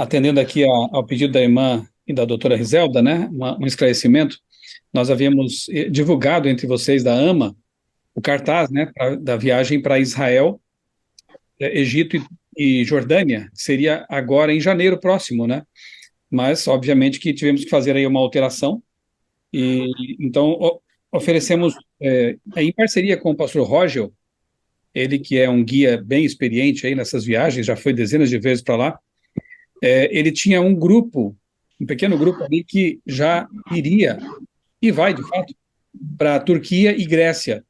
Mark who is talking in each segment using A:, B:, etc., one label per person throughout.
A: atendendo aqui ao pedido da irmã e da doutora Riselda, né, um esclarecimento. Nós havíamos divulgado entre vocês da AMA o cartaz, né, da viagem para Israel, Egito e Jordânia, que seria agora em janeiro próximo, né? Mas, obviamente, que tivemos que fazer aí uma alteração, e então oferecemos, em parceria com o pastor Rogel, ele que é um guia bem experiente aí nessas viagens, já foi dezenas de vezes para lá. Ele tinha um grupo, um pequeno grupo ali que já iria, e vai de fato, para Turquia e Grécia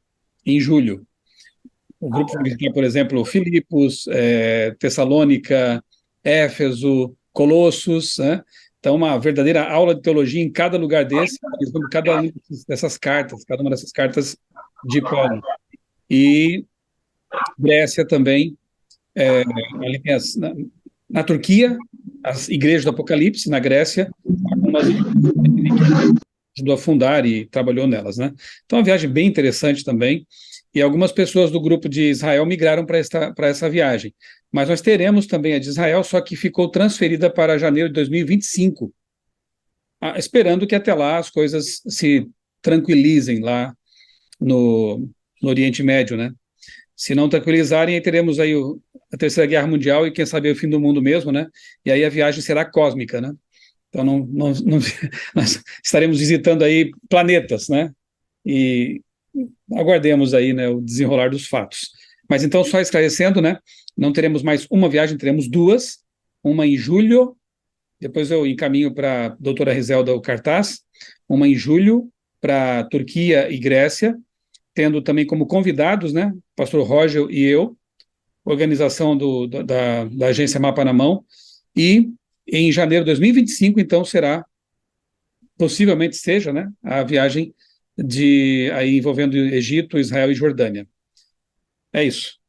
A: em julho. O grupo vai visitar, por exemplo, Filipos, Tessalônica, Éfeso, Colossos, né? Então, uma verdadeira aula de teologia em cada lugar desse, cada uma dessas cartas, cada uma dessas cartas de Paulo. E Grécia também, ali tem na Turquia, as igrejas do Apocalipse, na Grécia, algumas ajudou a fundar e trabalhou nelas, né? Então, uma viagem bem interessante também, e algumas pessoas do grupo de Israel migraram para essa viagem. Mas nós teremos também a de Israel, só que ficou transferida para janeiro de 2025, esperando que até lá as coisas se tranquilizem lá no Oriente Médio, né? Se não tranquilizarem, aí teremos aí a Terceira Guerra Mundial e quem sabe o fim do mundo mesmo, né? E aí a viagem será cósmica, né? Então nós estaremos visitando aí planetas, né? E aguardemos aí, né, o desenrolar dos fatos. Mas então, só esclarecendo, né? Não teremos mais uma viagem, teremos duas. Uma em julho, depois eu encaminho para a doutora Riselda o cartaz. Uma em julho para Turquia e Grécia, tendo também como convidados, né, pastor Roger e eu, organização da agência Mapa na Mão, e em janeiro de 2025, então, será, possivelmente seja, né, a viagem aí envolvendo Egito, Israel e Jordânia. É isso.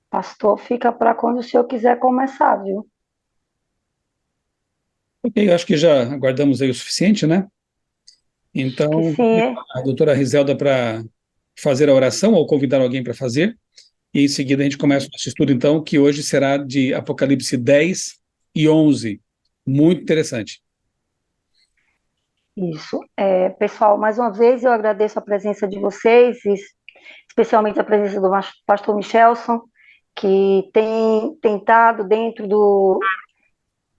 B: Pastor, fica para quando o senhor quiser começar, viu?
A: Ok, eu acho que já aguardamos aí o suficiente, né?
B: Acho que
A: Então,
B: sim.
A: a doutora Riselda para fazer a oração ou convidar alguém para fazer, e em seguida a gente começa o nosso estudo, então, que hoje será de Apocalipse 10 e 11. Muito interessante.
B: Isso. Pessoal, mais uma vez eu agradeço a presença de vocês, especialmente a presença do pastor Michelson, que tem tentado, dentro do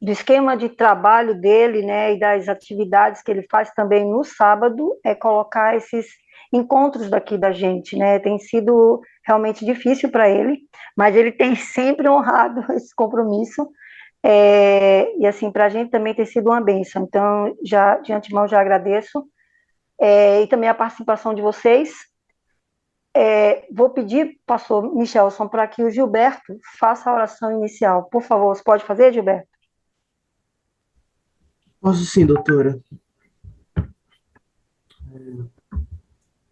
B: esquema de trabalho dele, né, e das atividades que ele faz também no sábado, colocar esses encontros daqui da gente, né? Tem sido realmente difícil para ele, mas ele tem sempre honrado esse compromisso. E assim, para a gente também tem sido uma bênção. Então, já de antemão já agradeço. E também a participação de vocês. Vou pedir, pastor Michelson, para que o Gilberto faça a oração inicial. Por favor, você pode fazer, Gilberto?
C: Posso sim, doutora.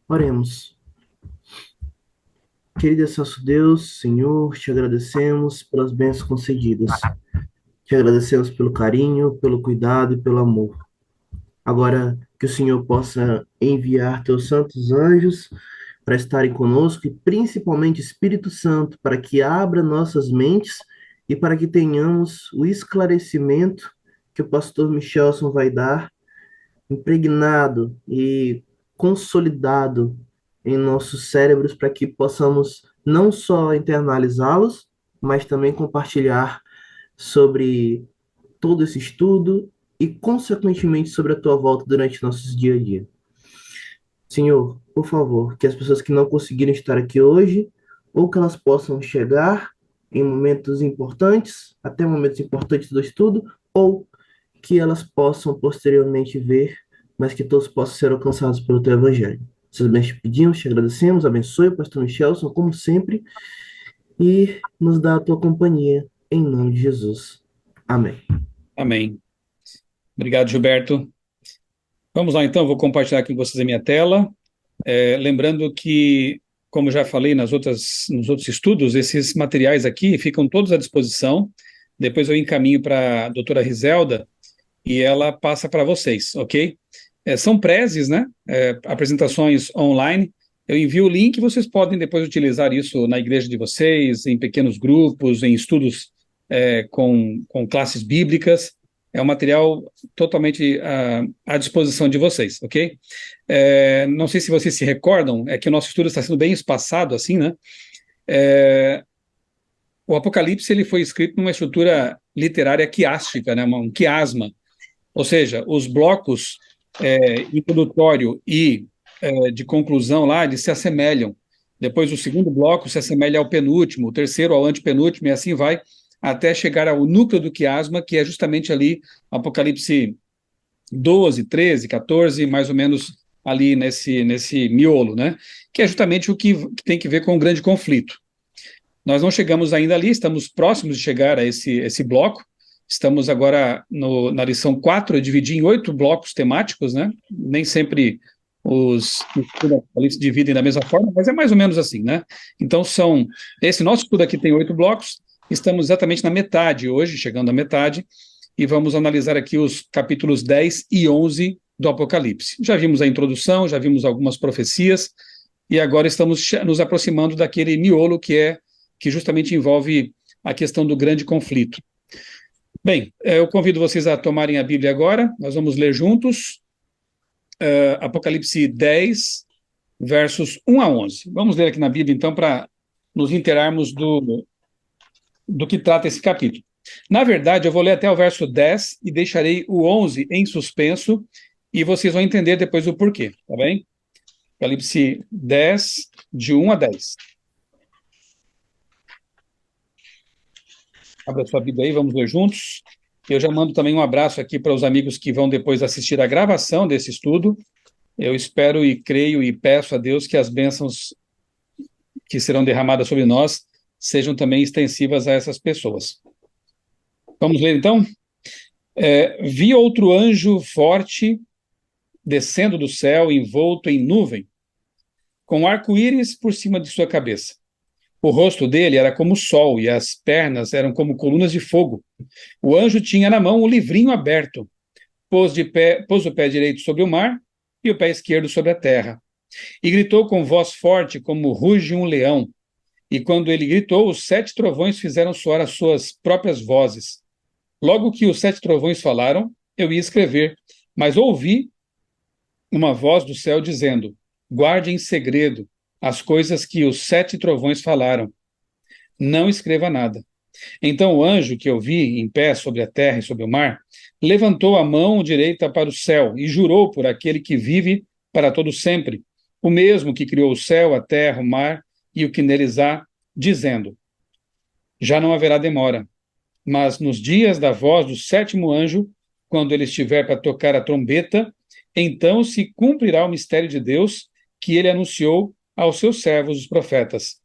C: Oremos. Querido e santo Deus, Senhor, te agradecemos pelas bênçãos concedidas. Te agradecemos pelo carinho, pelo cuidado e pelo amor. Agora, que o Senhor possa enviar teus santos anjos para estarem conosco e principalmente Espírito Santo, para que abra nossas mentes e para que tenhamos o esclarecimento que o pastor Michelson vai dar, impregnado e consolidado em nossos cérebros, para que possamos não só internalizá-los, mas também compartilhar sobre todo esse estudo e, consequentemente, sobre a tua volta durante nossos dia a dia. Senhor, por favor, que as pessoas que não conseguiram estar aqui hoje, ou que elas possam chegar em momentos importantes, até momentos importantes do estudo, ou que elas possam posteriormente ver, mas que todos possam ser alcançados pelo teu evangelho. Essas bênçãos te pedimos, te agradecemos, abençoe o pastor Michelson, como sempre, e nos dá a tua companhia, em nome de Jesus. Amém.
A: Amém. Obrigado, Gilberto. Vamos lá, então, vou compartilhar aqui com vocês a minha tela. Lembrando que, como já falei nos outros estudos, esses materiais aqui ficam todos à disposição. Depois eu encaminho para a doutora Riselda e ela passa para vocês, ok? São preses, né? Apresentações online. Eu envio o link, vocês podem depois utilizar isso na igreja de vocês, em pequenos grupos, em estudos com classes bíblicas. É um material totalmente à disposição de vocês, ok? Não sei se vocês se recordam, é que o nosso estudo está sendo bem espaçado, assim, né? O Apocalipse ele foi escrito numa estrutura literária quiástica, né? Um quiasma, ou seja, os blocos introdutório e de conclusão lá, eles se assemelham. Depois o segundo bloco se assemelha ao penúltimo, o terceiro ao antepenúltimo, e assim vai, até chegar ao núcleo do quiasma, que é justamente ali, Apocalipse 12, 13, 14, mais ou menos ali nesse miolo, né? Que é justamente o que tem que ver com o grande conflito. Nós não chegamos ainda ali, estamos próximos de chegar a esse bloco. Estamos agora na lição 4, eu dividi em 8 blocos temáticos, né? Nem sempre os estudos se dividem da mesma forma, mas é mais ou menos assim, né? Então, esse nosso estudo aqui tem 8 blocos, estamos exatamente na metade hoje, chegando à metade, e vamos analisar aqui os capítulos 10 e 11 do Apocalipse. Já vimos a introdução, já vimos algumas profecias, e agora estamos nos aproximando daquele miolo que justamente envolve a questão do grande conflito. Bem, eu convido vocês a tomarem a Bíblia agora, nós vamos ler juntos Apocalipse 10, versos 1 a 11. Vamos ler aqui na Bíblia, então, para nos inteirarmos do que trata esse capítulo. Na verdade, eu vou ler até o verso 10 e deixarei o 11 em suspenso, e vocês vão entender depois o porquê, tá bem? Apocalipse 10, de 1 a 10. Abra sua Bíblia aí, vamos ler juntos. Eu já mando também um abraço aqui para os amigos que vão depois assistir a gravação desse estudo. Eu espero e creio e peço a Deus que as bênçãos que serão derramadas sobre nós sejam também extensivas a essas pessoas. Vamos ler então? Vi outro anjo forte descendo do céu, envolto em nuvem, com arco-íris por cima de sua cabeça. O rosto dele era como o sol e as pernas eram como colunas de fogo. O anjo tinha na mão um livrinho aberto. Pôs o pé direito sobre o mar e o pé esquerdo sobre a terra. E gritou com voz forte, como ruge um leão. E quando ele gritou, os 7 trovões fizeram soar as suas próprias vozes. Logo que os 7 trovões falaram, eu ia escrever, mas ouvi uma voz do céu dizendo: guarde em segredo as coisas que os 7 trovões falaram. Não escreva nada. Então o anjo que eu vi em pé sobre a terra e sobre o mar, levantou a mão direita para o céu e jurou por aquele que vive para todo sempre, o mesmo que criou o céu, a terra, o mar e o que neles há, dizendo: já não haverá demora, mas nos dias da voz do 7º anjo, quando ele estiver para tocar a trombeta, então se cumprirá o mistério de Deus que ele anunciou aos seus servos, os profetas.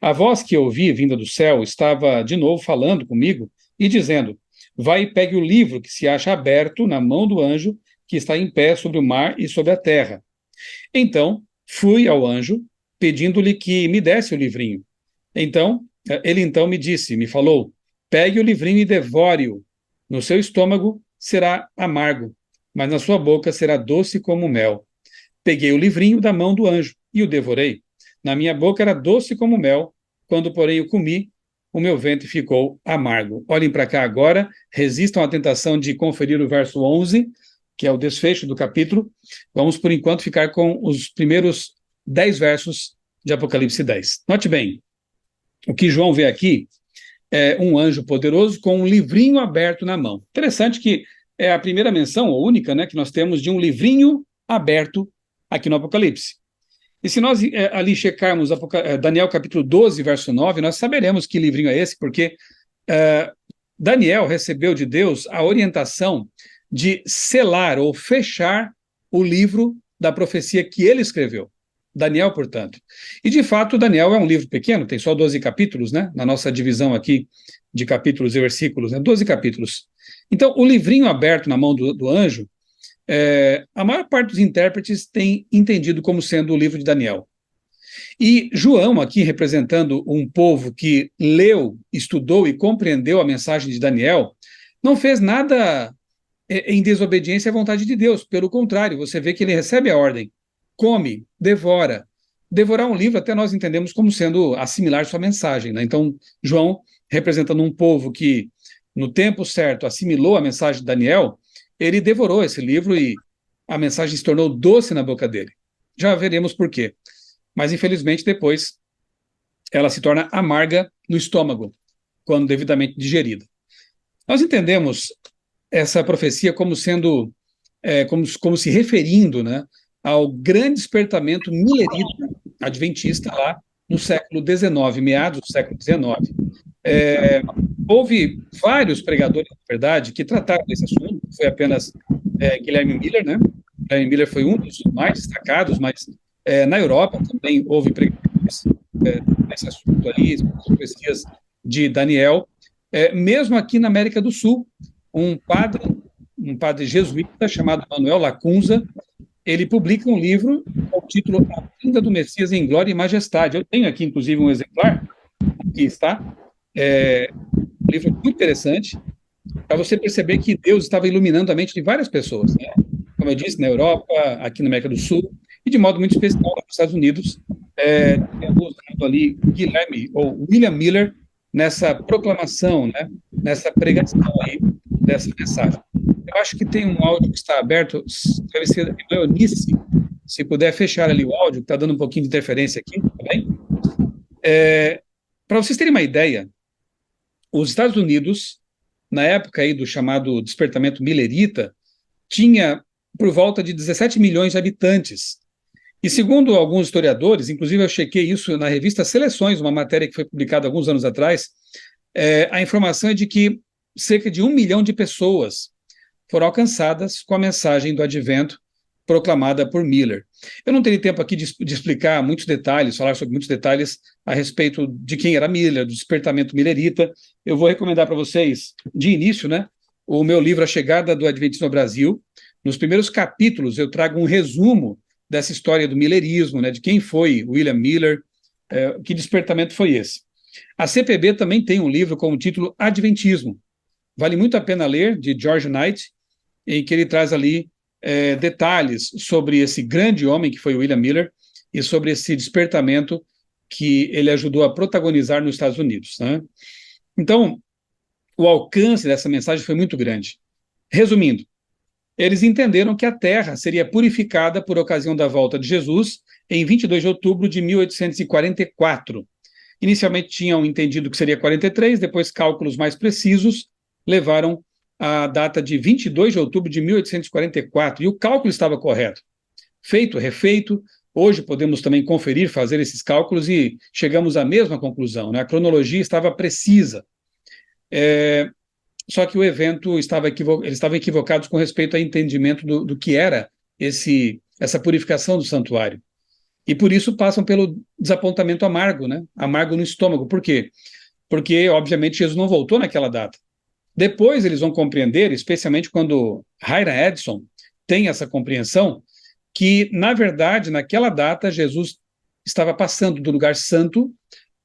A: A voz que eu ouvi, vinda do céu, estava de novo falando comigo e dizendo: vai e pegue o livro que se acha aberto na mão do anjo que está em pé sobre o mar e sobre a terra. Então, fui ao anjo, pedindo-lhe que me desse o livrinho. Ele me disse, me falou: pegue o livrinho e devore-o. No seu estômago será amargo, mas na sua boca será doce como mel. Peguei o livrinho da mão do anjo e o devorei. Na minha boca era doce como mel, quando, porém, o comi, o meu ventre ficou amargo. Olhem para cá agora, resistam à tentação de conferir o verso 11, que é o desfecho do capítulo. Vamos, por enquanto, ficar com os primeiros 10 versos de Apocalipse 10. Note bem, o que João vê aqui é um anjo poderoso com um livrinho aberto na mão. Interessante que é a primeira menção, ou única, né, que nós temos de um livrinho aberto aqui no Apocalipse. E se nós ali checarmos Daniel capítulo 12, verso 9, nós saberemos que livrinho é esse, porque Daniel recebeu de Deus a orientação de selar ou fechar o livro da profecia que ele escreveu. Daniel, portanto. E, de fato, Daniel é um livro pequeno, tem só 12 capítulos, né? Na nossa divisão aqui de capítulos e versículos, né? 12 capítulos. Então, o livrinho aberto na mão do anjo, a maior parte dos intérpretes tem entendido como sendo o livro de Daniel. E João, aqui representando um povo que leu, estudou e compreendeu a mensagem de Daniel, não fez nada em desobediência à vontade de Deus. Pelo contrário, você vê que ele recebe a ordem: come, devora, devorar um livro até nós entendemos como sendo assimilar sua mensagem, né? Então, João, representando um povo que, no tempo certo, assimilou a mensagem de Daniel, ele devorou esse livro e a mensagem se tornou doce na boca dele. Já veremos por quê. Mas, infelizmente, depois ela se torna amarga no estômago, quando devidamente digerida. Nós entendemos essa profecia como sendo, como se referindo, né, ao grande despertamento milerita adventista lá no século XIX, meados do século XIX. Houve vários pregadores, na verdade, que trataram desse assunto, foi apenas Guilherme Miller, né? Guilherme Miller foi um dos mais destacados, mas na Europa também houve pregadores nesse assunto ali, as profecias de Daniel. Mesmo aqui na América do Sul, um padre jesuíta chamado Manuel Lacunza, ele publica um livro com o título A Vinda do Messias em Glória e Majestade. Eu tenho aqui, inclusive, um exemplar, aqui está, um livro muito interessante, para você perceber que Deus estava iluminando a mente de várias pessoas, né? Como eu disse, na Europa, aqui na América do Sul, e de modo muito especial nos Estados Unidos, usando ali Guilherme, ou William Miller, nessa proclamação, né? Nessa pregação aí, dessa mensagem. Eu acho que tem um áudio que está aberto, deve ser Eunice, se puder fechar ali o áudio, que está dando um pouquinho de interferência aqui, tá bem? Para vocês terem uma ideia, os Estados Unidos, na época aí do chamado despertamento milerita, tinha por volta de 17 milhões de habitantes. E segundo alguns historiadores, inclusive eu chequei isso na revista Seleções, uma matéria que foi publicada alguns anos atrás, a informação é de que cerca de 1 milhão de pessoas foram alcançadas com a mensagem do advento proclamada por Miller. Eu não teria tempo aqui de explicar muitos detalhes, falar sobre muitos detalhes a respeito de quem era Miller, do despertamento millerita. Eu vou recomendar para vocês, de início, né, o meu livro A Chegada do Adventismo ao Brasil. Nos primeiros capítulos eu trago um resumo dessa história do millerismo, né, de quem foi William Miller, que despertamento foi esse. A CPB também tem um livro com o título Adventismo. Vale muito a pena ler, de George Knight, em que ele traz ali detalhes sobre esse grande homem que foi William Miller e sobre esse despertamento que ele ajudou a protagonizar nos Estados Unidos, né? Então, o alcance dessa mensagem foi muito grande. Resumindo, eles entenderam que a Terra seria purificada por ocasião da volta de Jesus em 22 de outubro de 1844. Inicialmente tinham entendido que seria 43, depois cálculos mais precisos levaram a data de 22 de outubro de 1844, e o cálculo estava correto. Feito, refeito, hoje podemos também conferir, fazer esses cálculos e chegamos à mesma conclusão, né? A cronologia estava precisa. Só que o evento eles estavam equivocados com respeito ao entendimento do que era essa purificação do santuário. E por isso passam pelo desapontamento amargo, né? Amargo no estômago. Por quê? Porque, obviamente, Jesus não voltou naquela data. Depois eles vão compreender, especialmente quando Hiram Edson tem essa compreensão, que, na verdade, naquela data, Jesus estava passando do lugar santo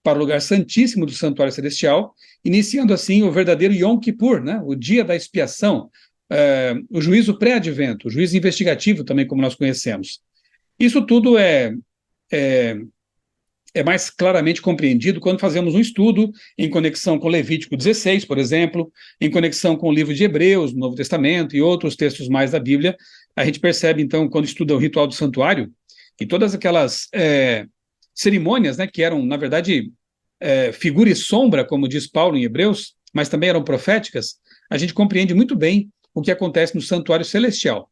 A: para o lugar santíssimo do santuário celestial, iniciando assim o verdadeiro Yom Kippur, né? O dia da expiação, o juízo pré-advento, o juízo investigativo também, como nós conhecemos. Isso tudo é mais claramente compreendido quando fazemos um estudo em conexão com Levítico 16, por exemplo, em conexão com o livro de Hebreus, no Novo Testamento e outros textos mais da Bíblia. A gente percebe, então, quando estuda o ritual do santuário, e todas aquelas cerimônias, né, que eram, na verdade, figura e sombra, como diz Paulo em Hebreus, mas também eram proféticas, a gente compreende muito bem o que acontece no santuário celestial.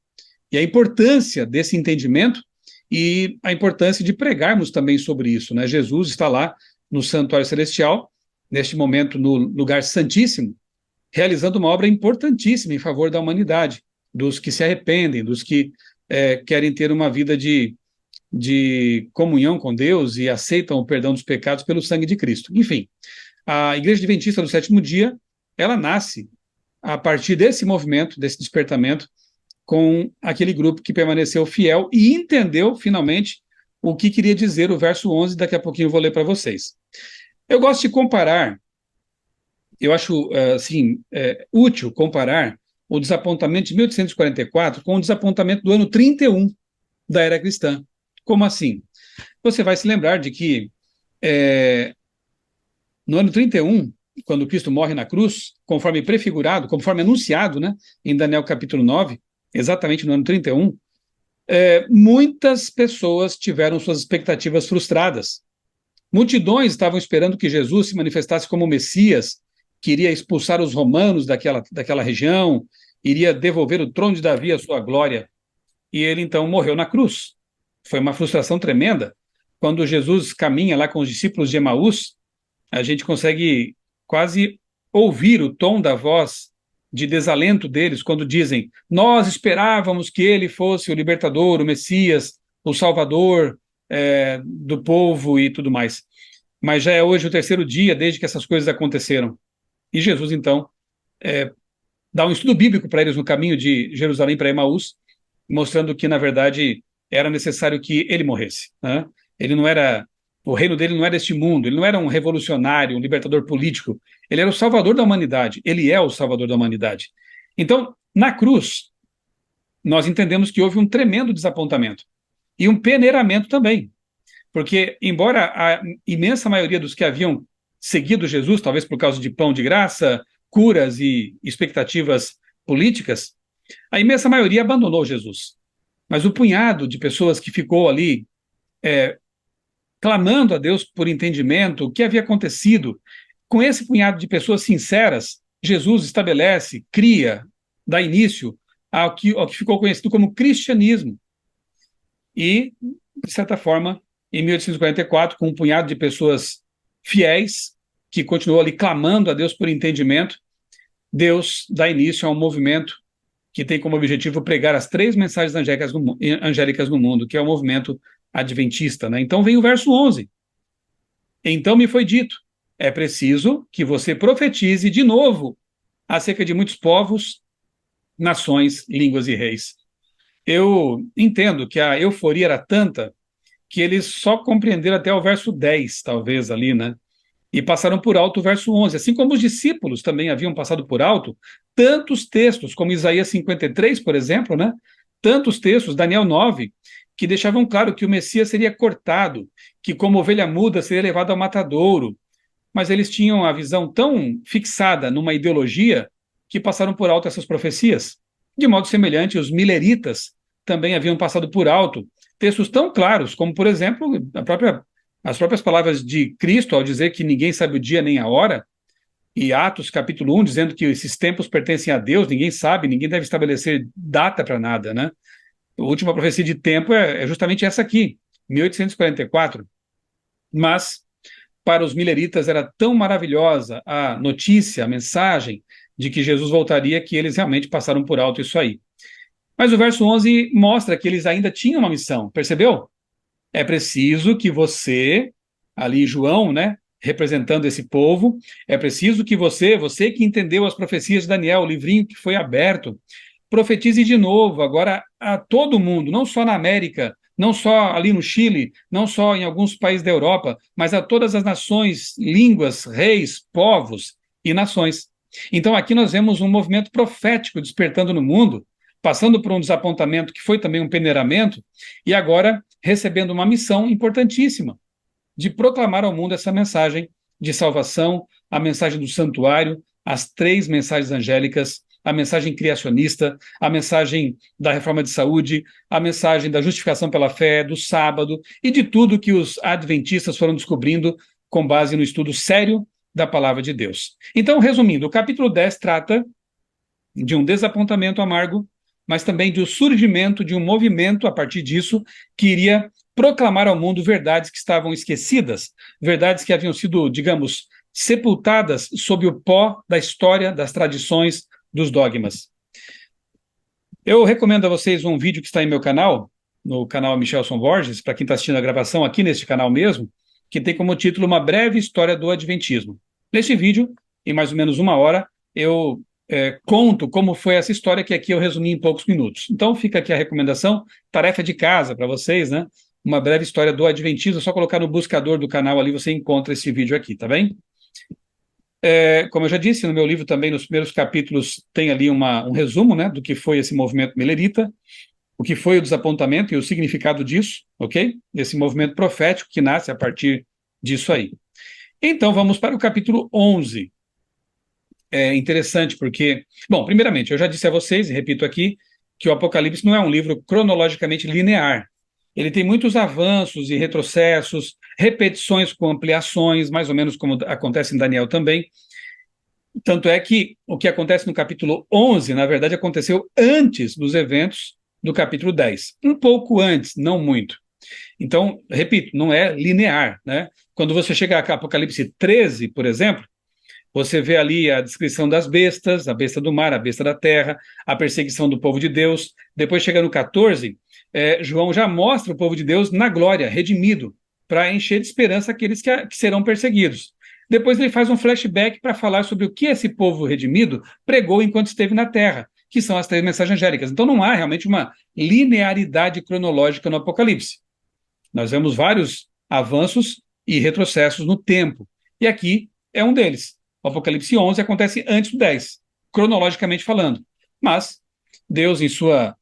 A: E a importância desse entendimento e a importância de pregarmos também sobre isso, né? Jesus está lá no santuário celestial, neste momento no lugar santíssimo, realizando uma obra importantíssima em favor da humanidade, dos que se arrependem, dos que querem ter uma vida de comunhão com Deus e aceitam o perdão dos pecados pelo sangue de Cristo. Enfim, a Igreja Adventista do Sétimo Dia, ela nasce a partir desse movimento, desse despertamento, com aquele grupo que permaneceu fiel e entendeu, finalmente, o que queria dizer o verso 11, daqui a pouquinho eu vou ler para vocês. Eu gosto de comparar, eu acho útil comparar o desapontamento de 1844 com o desapontamento do ano 31 da era cristã. Como assim? você vai se lembrar de que no ano 31, quando Cristo morre na cruz, conforme prefigurado, conforme anunciado, né, em Daniel capítulo 9, exatamente no ano 31, muitas pessoas tiveram suas expectativas frustradas. Multidões estavam esperando que Jesus se manifestasse como Messias, que iria expulsar os romanos daquela região, iria devolver o trono de Davi à sua glória. E ele então morreu na cruz. Foi uma frustração tremenda. Quando Jesus caminha lá com os discípulos de Emaús, a gente consegue quase ouvir o tom da voz de desalento deles quando dizem: nós esperávamos que ele fosse o libertador, o Messias, o Salvador do povo e tudo mais. Mas já é hoje o terceiro dia desde que essas coisas aconteceram. E Jesus, então, dá um estudo bíblico para eles no caminho de Jerusalém para Emaús, mostrando que, na verdade, era necessário que ele morresse, né? Ele não era... O reino dele não era este mundo, ele não era um revolucionário, um libertador político, ele era o salvador da humanidade, ele é o salvador da humanidade. Então, na cruz, nós entendemos que houve um tremendo desapontamento e um peneiramento também, porque, embora a imensa maioria dos que haviam seguido Jesus, talvez por causa de pão de graça, curas e expectativas políticas, a imensa maioria abandonou Jesus. Mas o punhado de pessoas que ficou ali clamando a Deus por entendimento, o que havia acontecido, com esse punhado de pessoas sinceras, Jesus estabelece, cria, dá início ao que ficou conhecido como cristianismo. E, de certa forma, em 1844, com um punhado de pessoas fiéis, que continuou ali clamando a Deus por entendimento, Deus dá início a um movimento que tem como objetivo pregar as 3 mensagens angélicas no mundo, que é o movimento adventista, né? Então vem o verso 11. Então me foi dito, é preciso que você profetize de novo acerca de muitos povos, nações, línguas e reis. Eu entendo que a euforia era tanta que eles só compreenderam até o verso 10, talvez ali, né? E passaram por alto o verso 11, assim como os discípulos também haviam passado por alto tantos textos, como Isaías 53, por exemplo, né? Tantos textos, Daniel 9, que deixavam claro que o Messias seria cortado, que como ovelha muda seria levado ao matadouro. Mas eles tinham a visão tão fixada numa ideologia que passaram por alto essas profecias. De modo semelhante, os mileritas também haviam passado por alto textos tão claros, como, por exemplo, as próprias palavras de Cristo ao dizer que ninguém sabe o dia nem a hora, e Atos capítulo 1 dizendo que esses tempos pertencem a Deus, ninguém sabe, ninguém deve estabelecer data para nada, né? A última profecia de tempo é justamente essa aqui, 1844. Mas, para os mileritas, era tão maravilhosa a notícia, a mensagem de que Jesus voltaria, que eles realmente passaram por alto isso aí. Mas o verso 11 mostra que eles ainda tinham uma missão, percebeu? É preciso que você, ali João, né, representando esse povo, é preciso que você que entendeu as profecias de Daniel, o livrinho que foi aberto, profetize de novo, agora a todo mundo, não só na América, não só ali no Chile, não só em alguns países da Europa, mas a todas as nações, línguas, reis, povos e nações. Então aqui nós vemos um movimento profético despertando no mundo, passando por um desapontamento que foi também um peneiramento, e agora recebendo uma missão importantíssima de proclamar ao mundo essa mensagem de salvação, a mensagem do santuário, as 3 mensagens angélicas, a mensagem criacionista, a mensagem da reforma de saúde, a mensagem da justificação pela fé, do sábado e de tudo que os adventistas foram descobrindo com base no estudo sério da palavra de Deus. Então, resumindo, o capítulo 10 trata de um desapontamento amargo, mas também do surgimento de um movimento a partir disso que iria proclamar ao mundo verdades que estavam esquecidas, verdades que haviam sido, digamos, sepultadas sob o pó da história, das tradições, dos dogmas. Eu recomendo a vocês um vídeo que está em meu canal, no canal Michelson Borges, para quem está assistindo a gravação aqui neste canal mesmo, que tem como título Uma Breve História do Adventismo. Neste vídeo, em mais ou menos 1 hora, eu conto como foi essa história que aqui eu resumi em poucos minutos. Então fica aqui a recomendação, tarefa de casa para vocês, né? Uma breve história do Adventismo, é só colocar no buscador do canal ali, você encontra esse vídeo aqui, tá bem? Como eu já disse, no meu livro também, nos primeiros capítulos, tem ali um resumo, né, do que foi esse movimento milerita. o que foi o desapontamento e o significado disso, ok? Desse movimento profético que nasce a partir disso aí. Então, vamos para o capítulo 11. É interessante porque, bom, primeiramente, eu já disse a vocês, e repito aqui, que o Apocalipse não é um livro cronologicamente linear. Ele tem muitos avanços e retrocessos, repetições com ampliações, mais ou menos como acontece em Daniel também. Tanto é que o que acontece no capítulo 11, na verdade, aconteceu antes dos eventos do capítulo 10. Um pouco antes, não muito. Então, repito, não é linear, né? Quando você chega a Apocalipse 13, por exemplo, você vê ali a descrição das bestas, a besta do mar, a besta da terra, a perseguição do povo de Deus. Depois chega no 14, João já mostra o povo de Deus na glória, redimido, para encher de esperança aqueles que serão perseguidos. Depois ele faz um flashback para falar sobre o que esse povo redimido pregou enquanto esteve na terra, que são as 3 mensagens angélicas. Então não há realmente uma linearidade cronológica no Apocalipse. Nós vemos vários avanços e retrocessos no tempo. E aqui é um deles. O Apocalipse 11 acontece antes do 10, cronologicamente falando. Mas Deus, em sua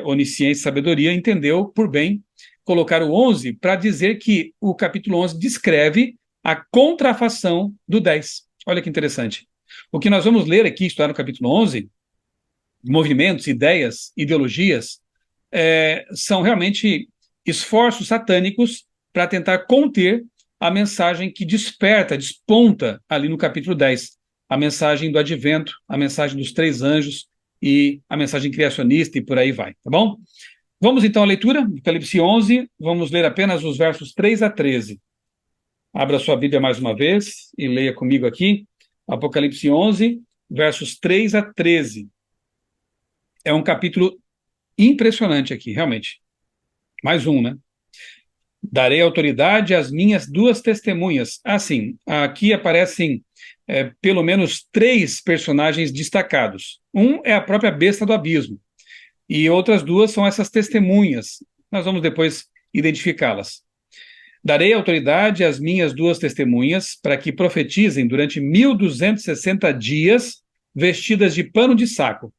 A: onisciência e sabedoria, entendeu por bem colocar o 11 para dizer que o capítulo 11 descreve a contrafação do 10. Olha que interessante. O que nós vamos ler aqui, estudar no capítulo 11, movimentos, ideias, ideologias, são realmente esforços satânicos para tentar conter a mensagem que desperta, desponta ali no capítulo 10, a mensagem do advento, a mensagem dos 3 anjos e a mensagem criacionista e por aí vai, tá bom? Vamos então à leitura, Apocalipse 11, vamos ler apenas os versos 3 a 13. Abra sua Bíblia mais uma vez e leia comigo aqui, Apocalipse 11, versos 3 a 13. É um capítulo impressionante aqui, realmente. Mais um, né? Darei autoridade às minhas 2 testemunhas. Assim, aqui aparecem pelo menos 3 personagens destacados. Um é a própria besta do abismo, e outras 2 são essas testemunhas. Nós vamos depois identificá-las. Darei autoridade às minhas 2 testemunhas para que profetizem durante 1260 dias, vestidas de pano de saco.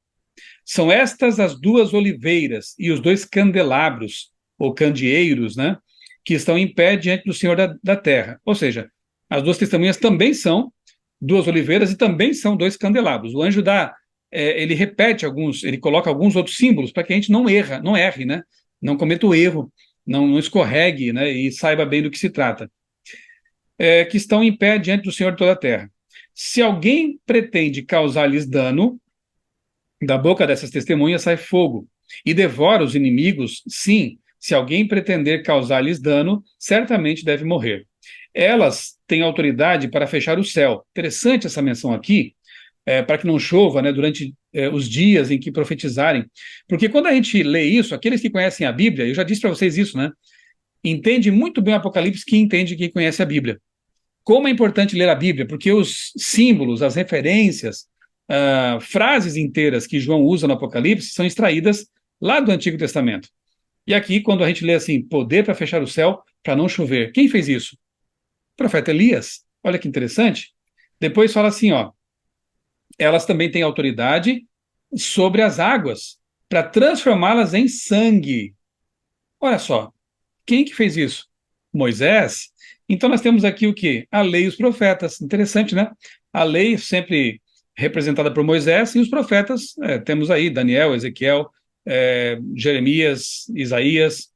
A: São estas as 2 oliveiras e os 2 candelabros, ou candeeiros, né, que estão em pé diante do Senhor da terra. Ou seja, as 2 testemunhas também são 2 oliveiras e também são 2 candelabros. O anjo ele repete ele coloca alguns outros símbolos para que a gente não erre, né, não cometa o erro, não escorregue, né, e saiba bem do que se trata. Que estão em pé diante do Senhor de toda a terra. Se alguém pretende causar-lhes dano, da boca dessas testemunhas sai fogo e devora os inimigos. Sim, se alguém pretender causar-lhes dano, certamente deve morrer. Elas têm autoridade para fechar o céu. Interessante essa menção aqui, para que não chova, né, durante os dias em que profetizarem. Porque quando a gente lê isso, aqueles que conhecem a Bíblia, eu já disse para vocês isso, né? Entende muito bem o Apocalipse quem entende, quem conhece a Bíblia. Como é importante ler a Bíblia, porque os símbolos, as referências, frases inteiras que João usa no Apocalipse são extraídas lá do Antigo Testamento. E aqui, quando a gente lê assim, poder para fechar o céu, para não chover, quem fez isso? O profeta Elias. Olha que interessante. Depois fala assim, ó, elas também têm autoridade sobre as águas, para transformá-las em sangue. Olha só, quem que fez isso? Moisés. Então nós temos aqui o quê? A lei e os profetas. Interessante, né? A lei sempre representada por Moisés e os profetas, temos aí Daniel, Ezequiel, Jeremias, Isaías,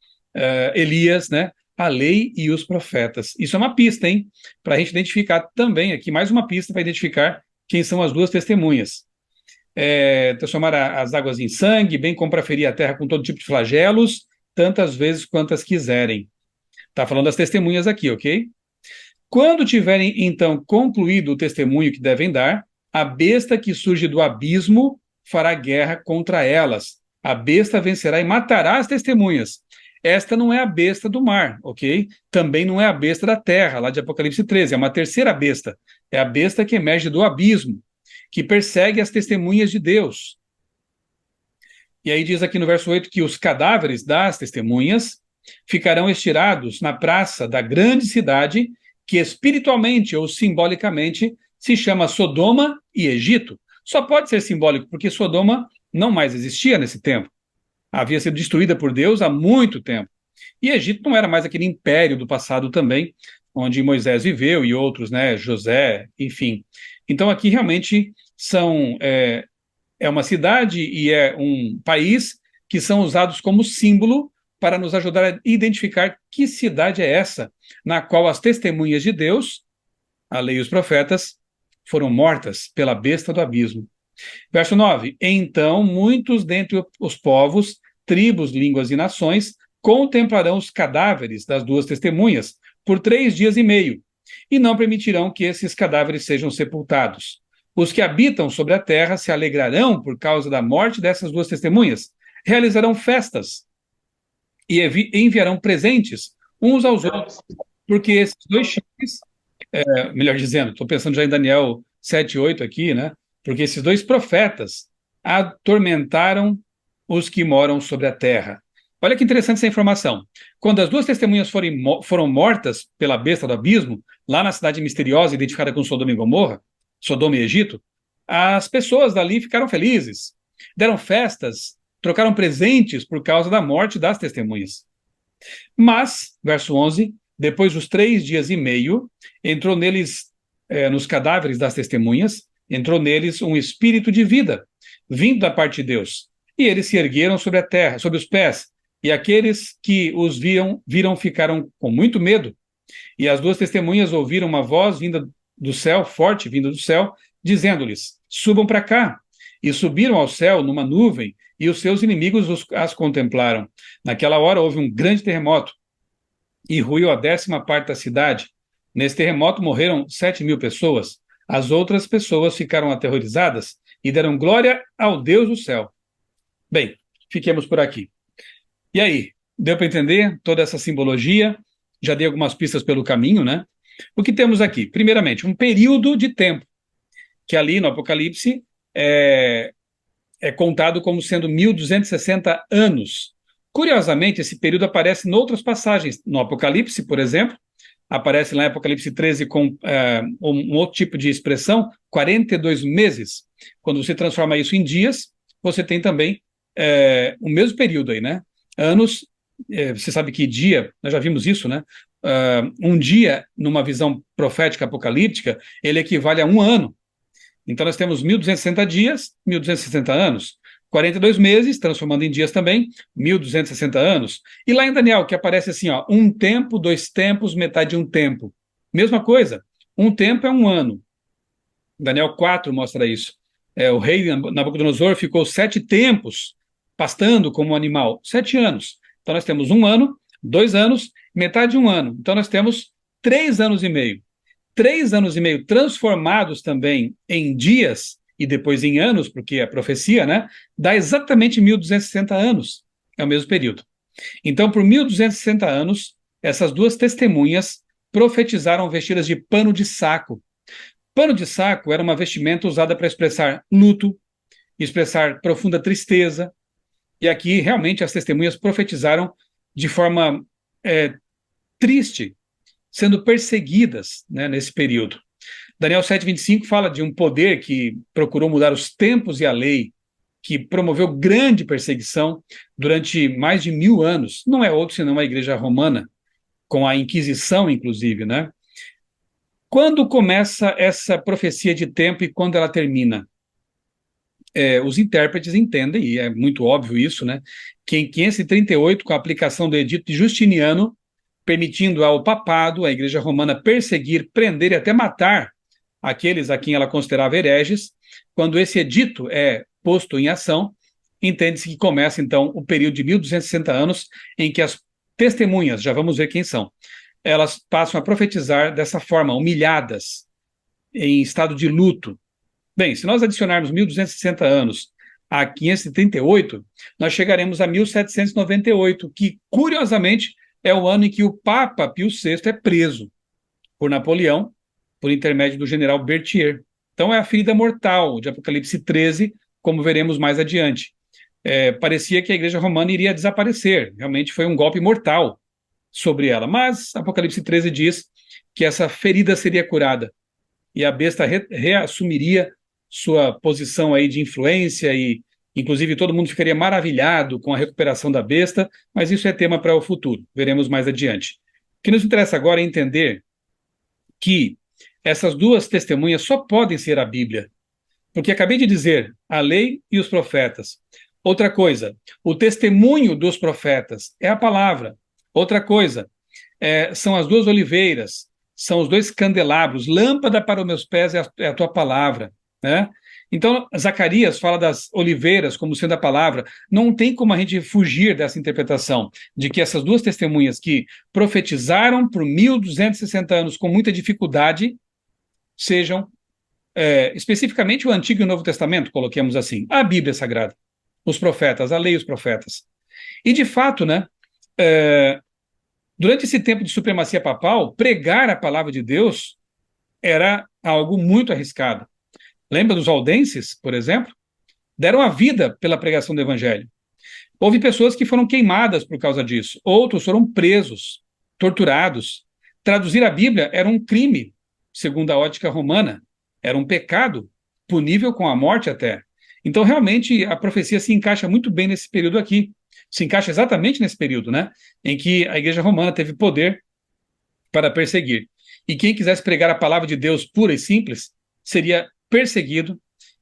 A: Elias, né? A lei e os profetas. Isso é uma pista, hein? Para a gente identificar também aqui, mais uma pista para identificar quem são as 2 testemunhas. Transformar as águas em sangue, bem como para ferir a terra com todo tipo de flagelos, tantas vezes quantas quiserem. Está falando das testemunhas aqui, ok? Quando tiverem, então, concluído o testemunho que devem dar, a besta que surge do abismo fará guerra contra elas. A besta vencerá e matará as testemunhas. Esta não é a besta do mar, ok? Também não é a besta da terra, lá de Apocalipse 13. É uma terceira besta. É a besta que emerge do abismo, que persegue as testemunhas de Deus. E aí diz aqui no verso 8 que os cadáveres das testemunhas ficarão estirados na praça da grande cidade, que espiritualmente ou simbolicamente se chama Sodoma e Egito. Só pode ser simbólico, porque Sodoma não mais existia nesse tempo. havia sido destruída por Deus há muito tempo. E Egito não era mais aquele império do passado também, onde Moisés viveu e outros, né, José, enfim. Então aqui realmente é uma cidade e é um país que são usados como símbolo para nos ajudar a identificar que cidade é essa, na qual as testemunhas de Deus, a lei e os profetas, foram mortas pela besta do abismo. Verso 9: Então muitos dentre os povos, tribos, línguas e nações contemplarão os cadáveres das duas testemunhas por 3 dias e meio, e não permitirão que esses cadáveres sejam sepultados. Os que habitam sobre a terra se alegrarão por causa da morte dessas duas testemunhas, realizarão festas e enviarão presentes uns aos outros, porque esses dois chifres, melhor dizendo, estou pensando já em Daniel 7:8 aqui, né? Porque esses dois profetas atormentaram os que moram sobre a terra. Olha que interessante essa informação. Quando as duas testemunhas foram mortas pela besta do abismo, lá na cidade misteriosa identificada com Sodoma e Gomorra, Sodoma e Egito, as pessoas dali ficaram felizes, deram festas, trocaram presentes por causa da morte das testemunhas. Mas, verso 11, depois dos 3 dias e meio, entrou neles, nos cadáveres das testemunhas, entrou neles um espírito de vida, vindo da parte de Deus. E eles se ergueram sobre a terra, sobre os pés, e aqueles que os viram ficaram com muito medo. E as duas testemunhas ouviram uma voz vinda do céu, forte, vinda do céu, dizendo-lhes: subam para cá. E subiram ao céu numa nuvem, e os seus inimigos as contemplaram. Naquela hora houve um grande terremoto, e ruiu a 10ª parte da cidade. Nesse terremoto morreram 7.000 pessoas. As outras pessoas ficaram aterrorizadas e deram glória ao Deus do céu. Bem, fiquemos por aqui. E aí, deu para entender toda essa simbologia? Já dei algumas pistas pelo caminho, né? O que temos aqui? Primeiramente, um período de tempo, que ali no Apocalipse é contado como sendo 1.260 anos. Curiosamente, esse período aparece em outras passagens. No Apocalipse, por exemplo, aparece lá em Apocalipse 13 com um outro tipo de expressão, 42 meses. Quando você transforma isso em dias, você tem também o mesmo período aí, né? Anos, você sabe que dia, nós já vimos isso, né? Um dia, numa visão profética apocalíptica, ele equivale a um ano. Então nós temos 1.260 dias, 1.260 anos. 42 meses, transformando em dias também, 1.260 anos. E lá em Daniel, que aparece assim, ó, um tempo, 2 tempos, metade de um tempo. Mesma coisa, um tempo é um ano. Daniel 4 mostra isso. O rei Nabucodonosor ficou 7 tempos pastando como um animal, 7 anos. Então nós temos 1 ano, 2 anos, metade de um ano. Então nós temos 3 anos e meio. 3 anos e meio transformados também em dias e depois em anos, porque é profecia, né? Dá exatamente 1.260 anos. É o mesmo período. Então, por 1.260 anos, essas duas testemunhas profetizaram vestidas de pano de saco. Pano de saco era uma vestimenta usada para expressar luto, expressar profunda tristeza. E aqui, realmente, as testemunhas profetizaram de forma triste, sendo perseguidas, né, nesse período. Daniel 7:25 fala de um poder que procurou mudar os tempos e a lei, que promoveu grande perseguição durante mais de 1.000 anos. Não é outro senão a Igreja Romana, com a Inquisição, inclusive, né? Quando começa essa profecia de tempo e quando ela termina? Os intérpretes entendem, e é muito óbvio isso, né? Que em 538, com a aplicação do Edito de Justiniano, permitindo ao papado, à Igreja Romana, perseguir, prender e até matar aqueles a quem ela considerava hereges, quando esse edito é posto em ação, entende-se que começa, então, o período de 1.260 anos em que as testemunhas, já vamos ver quem são, elas passam a profetizar dessa forma, humilhadas, em estado de luto. Bem, se nós adicionarmos 1.260 anos a 538, nós chegaremos a 1798, que, curiosamente, é o ano em que o Papa Pio VI é preso por Napoleão, por intermédio do general Berthier. Então é a ferida mortal de Apocalipse 13, como veremos mais adiante. Parecia que a Igreja Romana iria desaparecer, realmente foi um golpe mortal sobre ela, mas Apocalipse 13 diz que essa ferida seria curada e a besta reassumiria sua posição aí de influência e Inclusive, todo mundo ficaria maravilhado com a recuperação da besta, mas isso é tema para o futuro, veremos mais adiante. O que nos interessa agora é entender que essas duas testemunhas só podem ser a Bíblia, porque acabei de dizer a lei e os profetas. Outra coisa, o testemunho dos profetas é a palavra. Outra coisa, são as duas oliveiras, são os dois candelabros, lâmpada para os meus pés é a tua palavra, né? Então, Zacarias fala das oliveiras como sendo a palavra. Não tem como a gente fugir dessa interpretação de que essas duas testemunhas que profetizaram por 1260 anos com muita dificuldade sejam especificamente o Antigo e o Novo Testamento, coloquemos assim, a Bíblia Sagrada, os profetas, a lei e os profetas. E, de fato, né, durante esse tempo de supremacia papal, pregar a palavra de Deus era algo muito arriscado. Lembra dos valdenses, por exemplo? Deram a vida pela pregação do evangelho. Houve pessoas que foram queimadas por causa disso. Outros foram presos, torturados. Traduzir a Bíblia era um crime, segundo a ótica romana. Era um pecado, punível com a morte até. Então, realmente, a profecia se encaixa muito bem nesse período aqui. Se encaixa exatamente nesse período, né? Em que a Igreja Romana teve poder para perseguir. E quem quisesse pregar a palavra de Deus pura e simples, seria perseguido.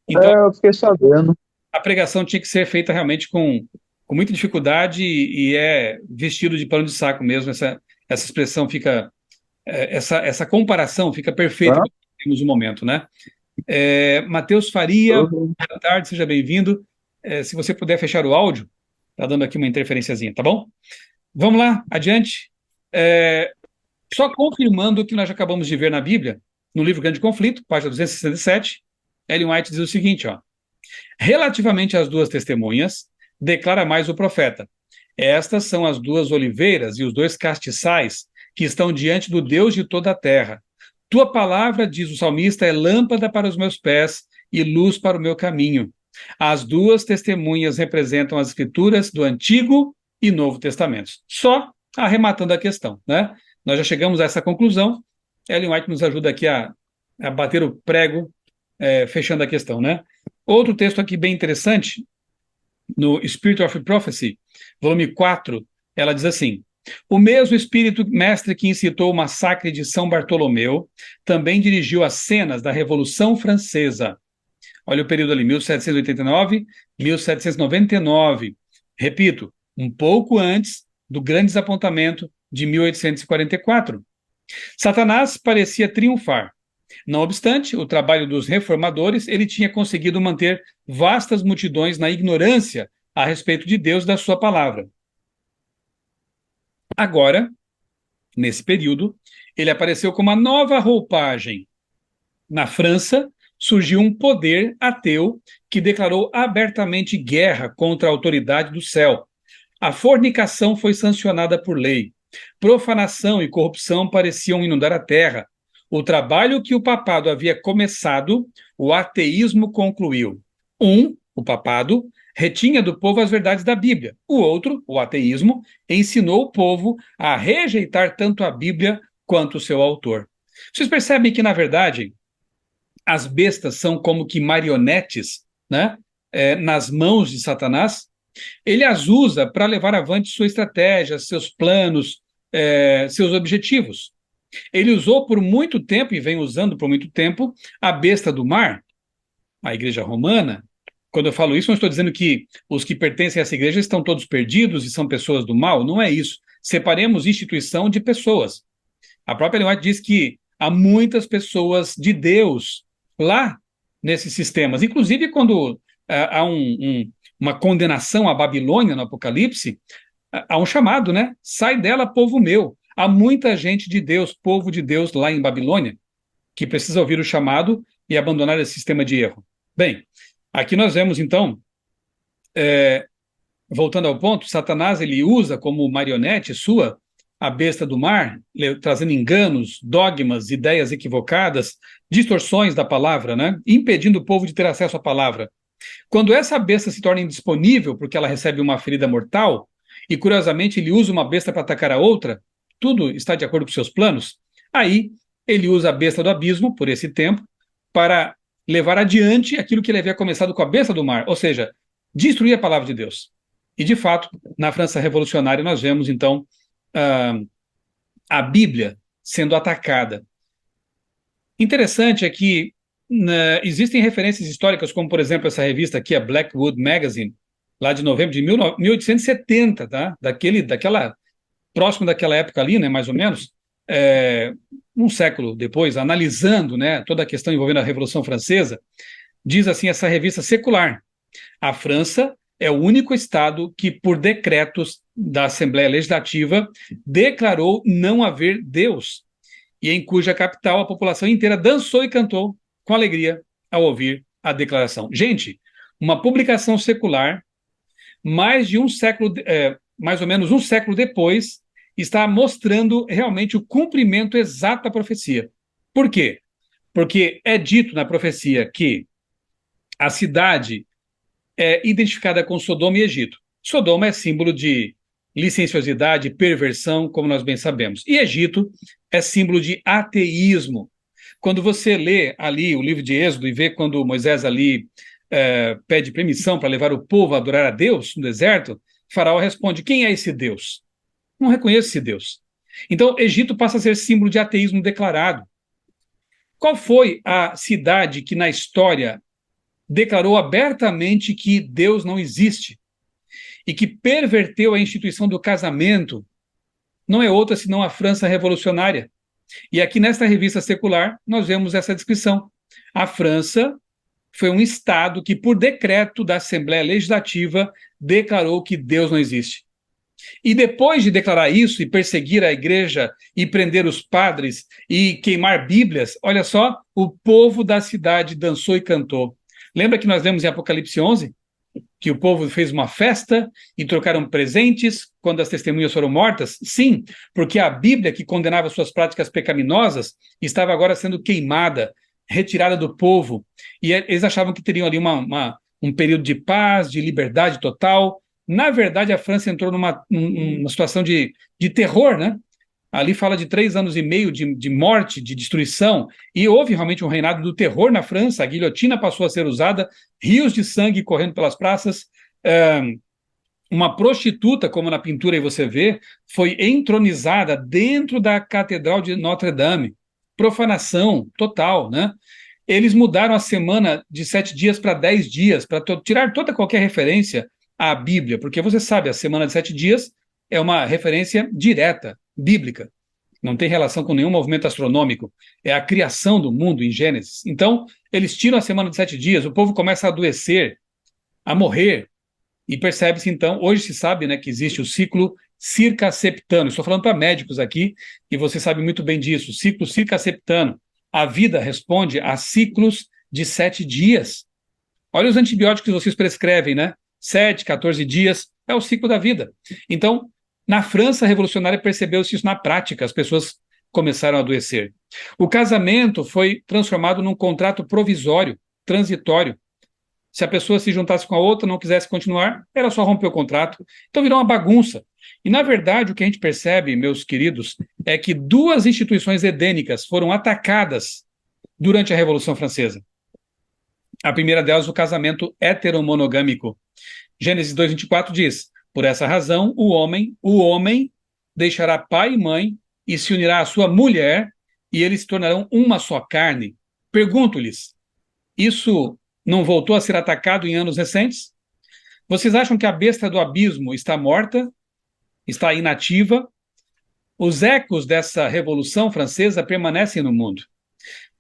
A: Então,
D: eu fiquei sabendo.
A: a pregação tinha que ser feita realmente com muita dificuldade e é vestido de pano de saco mesmo. Essa expressão fica, essa comparação fica perfeita
D: Tá?
A: que temos no momento, né? Matheus Faria, boa tarde, seja bem-vindo. Se você puder fechar o áudio, tá dando aqui uma interferenciazinha, tá bom? Vamos lá, adiante. Só confirmando o que nós já acabamos de ver na Bíblia, no livro Grande Conflito, página 267, Ellen White diz o seguinte, ó: relativamente às duas testemunhas, declara mais o profeta: estas são as duas oliveiras e os dois castiçais que estão diante do Deus de toda a terra. Tua palavra, diz o salmista, é lâmpada para os meus pés e luz para o meu caminho. As duas testemunhas representam as escrituras do Antigo e Novo Testamentos. Só arrematando a questão, né? Nós já chegamos a essa conclusão. Ellen White nos ajuda aqui a bater o prego, fechando a questão, né? Outro texto aqui bem interessante, no Spirit of Prophecy, volume 4, ela diz assim: o mesmo espírito mestre que incitou o massacre de São Bartolomeu também dirigiu as cenas da Revolução Francesa. Olha o período ali, 1789, 1799. Repito, um pouco antes do grande desapontamento de 1844. Satanás parecia triunfar. Não obstante, o trabalho dos reformadores, ele tinha conseguido manter vastas multidões na ignorância a respeito de Deus e da sua palavra. Agora, nesse período, ele apareceu com uma nova roupagem. Na França, surgiu um poder ateu que declarou abertamente guerra contra a autoridade do céu. A fornicação foi sancionada por lei. Profanação e corrupção pareciam inundar a terra. O trabalho que o papado havia começado, o ateísmo concluiu. O papado, retinha do povo as verdades da Bíblia. O outro, o ateísmo, ensinou o povo a rejeitar tanto a Bíblia quanto o seu autor. Vocês percebem que, na verdade, as bestas são como que marionetes, né, nas mãos de Satanás? Ele as usa para levar avante sua estratégia, seus planos, seus objetivos. Ele usou por muito tempo, e vem usando por muito tempo, a besta do mar, a Igreja Romana. Quando eu falo isso, não estou dizendo que os que pertencem a essa igreja estão todos perdidos e são pessoas do mal, não é isso. Separemos instituição de pessoas. A própria Ellen White diz que há muitas pessoas de Deus lá nesses sistemas. Inclusive, quando há uma condenação à Babilônia no Apocalipse, há um chamado, né? Sai dela, povo meu. Há muita gente de Deus, povo de Deus lá em Babilônia, que precisa ouvir o chamado e abandonar esse sistema de erro. Bem, aqui nós vemos, então, voltando ao ponto, Satanás ele usa como marionete sua a besta do mar, trazendo enganos, dogmas, ideias equivocadas, distorções da palavra, né? Impedindo o povo de ter acesso à palavra. Quando essa besta se torna indisponível porque ela recebe uma ferida mortal, e curiosamente ele usa uma besta para atacar a outra, tudo está de acordo com seus planos, aí ele usa a besta do abismo, por esse tempo, para levar adiante aquilo que ele havia começado com a besta do mar, ou seja, destruir a palavra de Deus. E, de fato, na França Revolucionária, nós vemos, então, a Bíblia sendo atacada. Interessante é que existem referências históricas, como, por exemplo, essa revista aqui, a Blackwood Magazine, lá de novembro de 1870, tá? Próximo daquela época ali, né, mais ou menos, um século depois, analisando, né, toda a questão envolvendo a Revolução Francesa, diz assim essa revista secular: a França é o único estado que, por decretos da Assembleia Legislativa, declarou não haver Deus, e em cuja capital a população inteira dançou e cantou com alegria ao ouvir a declaração. Gente, uma publicação secular, mais ou menos um século depois, está mostrando realmente o cumprimento exato da profecia. Por quê? Porque é dito na profecia que a cidade é identificada com Sodoma e Egito. Sodoma é símbolo de licenciosidade, perversão, como nós bem sabemos. E Egito é símbolo de ateísmo. Quando você lê ali o livro de Êxodo e vê quando Moisés ali pede permissão para levar o povo a adorar a Deus no deserto, Faraó responde: quem é esse Deus? Não reconheço esse Deus. Então, Egito passa a ser símbolo de ateísmo declarado. Qual foi a cidade que na história declarou abertamente que Deus não existe e que perverteu a instituição do casamento? Não é outra senão a França Revolucionária. E aqui nesta revista secular nós vemos essa descrição. A França foi um estado que, por decreto da Assembleia Legislativa, declarou que Deus não existe. E depois de declarar isso e perseguir a igreja e prender os padres e queimar bíblias, olha só, o povo da cidade dançou e cantou. Lembra que nós lemos em Apocalipse 11? Que o povo fez uma festa e trocaram presentes quando as testemunhas foram mortas? Sim, porque a Bíblia, que condenava suas práticas pecaminosas, estava agora sendo queimada, retirada do povo. E eles achavam que teriam ali um período de paz, de liberdade total. Na verdade, a França entrou numa situação de terror, né? Ali fala de 3 anos e meio de morte, de destruição, e houve realmente um reinado do terror na França. A guilhotina passou a ser usada, rios de sangue correndo pelas praças. Uma prostituta, como na pintura aí você vê, foi entronizada dentro da Catedral de Notre-Dame. Profanação total, né? Eles mudaram a semana de 7 dias para 10 dias, para tirar toda qualquer referência à Bíblia, porque você sabe, a semana de 7 dias é uma referência direta, bíblica. Não tem relação com nenhum movimento astronômico. É a criação do mundo em Gênesis. Então, eles tiram a semana de 7 dias, o povo começa a adoecer, a morrer, e percebe-se, então, hoje se sabe, né, que existe o ciclo circaseptano. Estou falando para médicos aqui, e você sabe muito bem disso. Ciclo circaseptano. A vida responde a ciclos de 7 dias. Olha os antibióticos que vocês prescrevem, né? 7, 14 dias, é o ciclo da vida. Então, na França revolucionária percebeu-se isso na prática, as pessoas começaram a adoecer. O casamento foi transformado num contrato provisório, transitório. Se a pessoa se juntasse com a outra, não quisesse continuar, era só romper o contrato. Então virou uma bagunça. E, na verdade, o que a gente percebe, meus queridos, é que 2 instituições edênicas foram atacadas durante a Revolução Francesa. A primeira delas, o casamento heteromonogâmico. Gênesis 2:24 diz: por essa razão, o homem deixará pai e mãe e se unirá à sua mulher, e eles se tornarão uma só carne. Pergunto-lhes, isso não voltou a ser atacado em anos recentes? Vocês acham que a besta do abismo está morta? Está inativa? Os ecos dessa Revolução Francesa permanecem no mundo.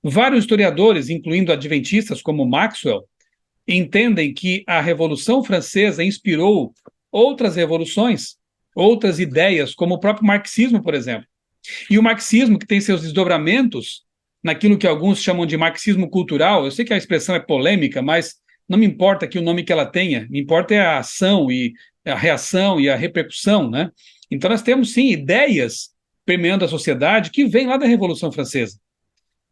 A: Vários historiadores, incluindo adventistas como Maxwell, entendem que a Revolução Francesa inspirou outras revoluções, outras ideias, como o próprio marxismo, por exemplo. E o marxismo, que tem seus desdobramentos naquilo que alguns chamam de marxismo cultural, eu sei que a expressão é polêmica, mas não me importa que o nome que ela tenha, me importa é a ação e a reação e a repercussão, né? Então nós temos, sim, ideias permeando a sociedade que vêm lá da Revolução Francesa.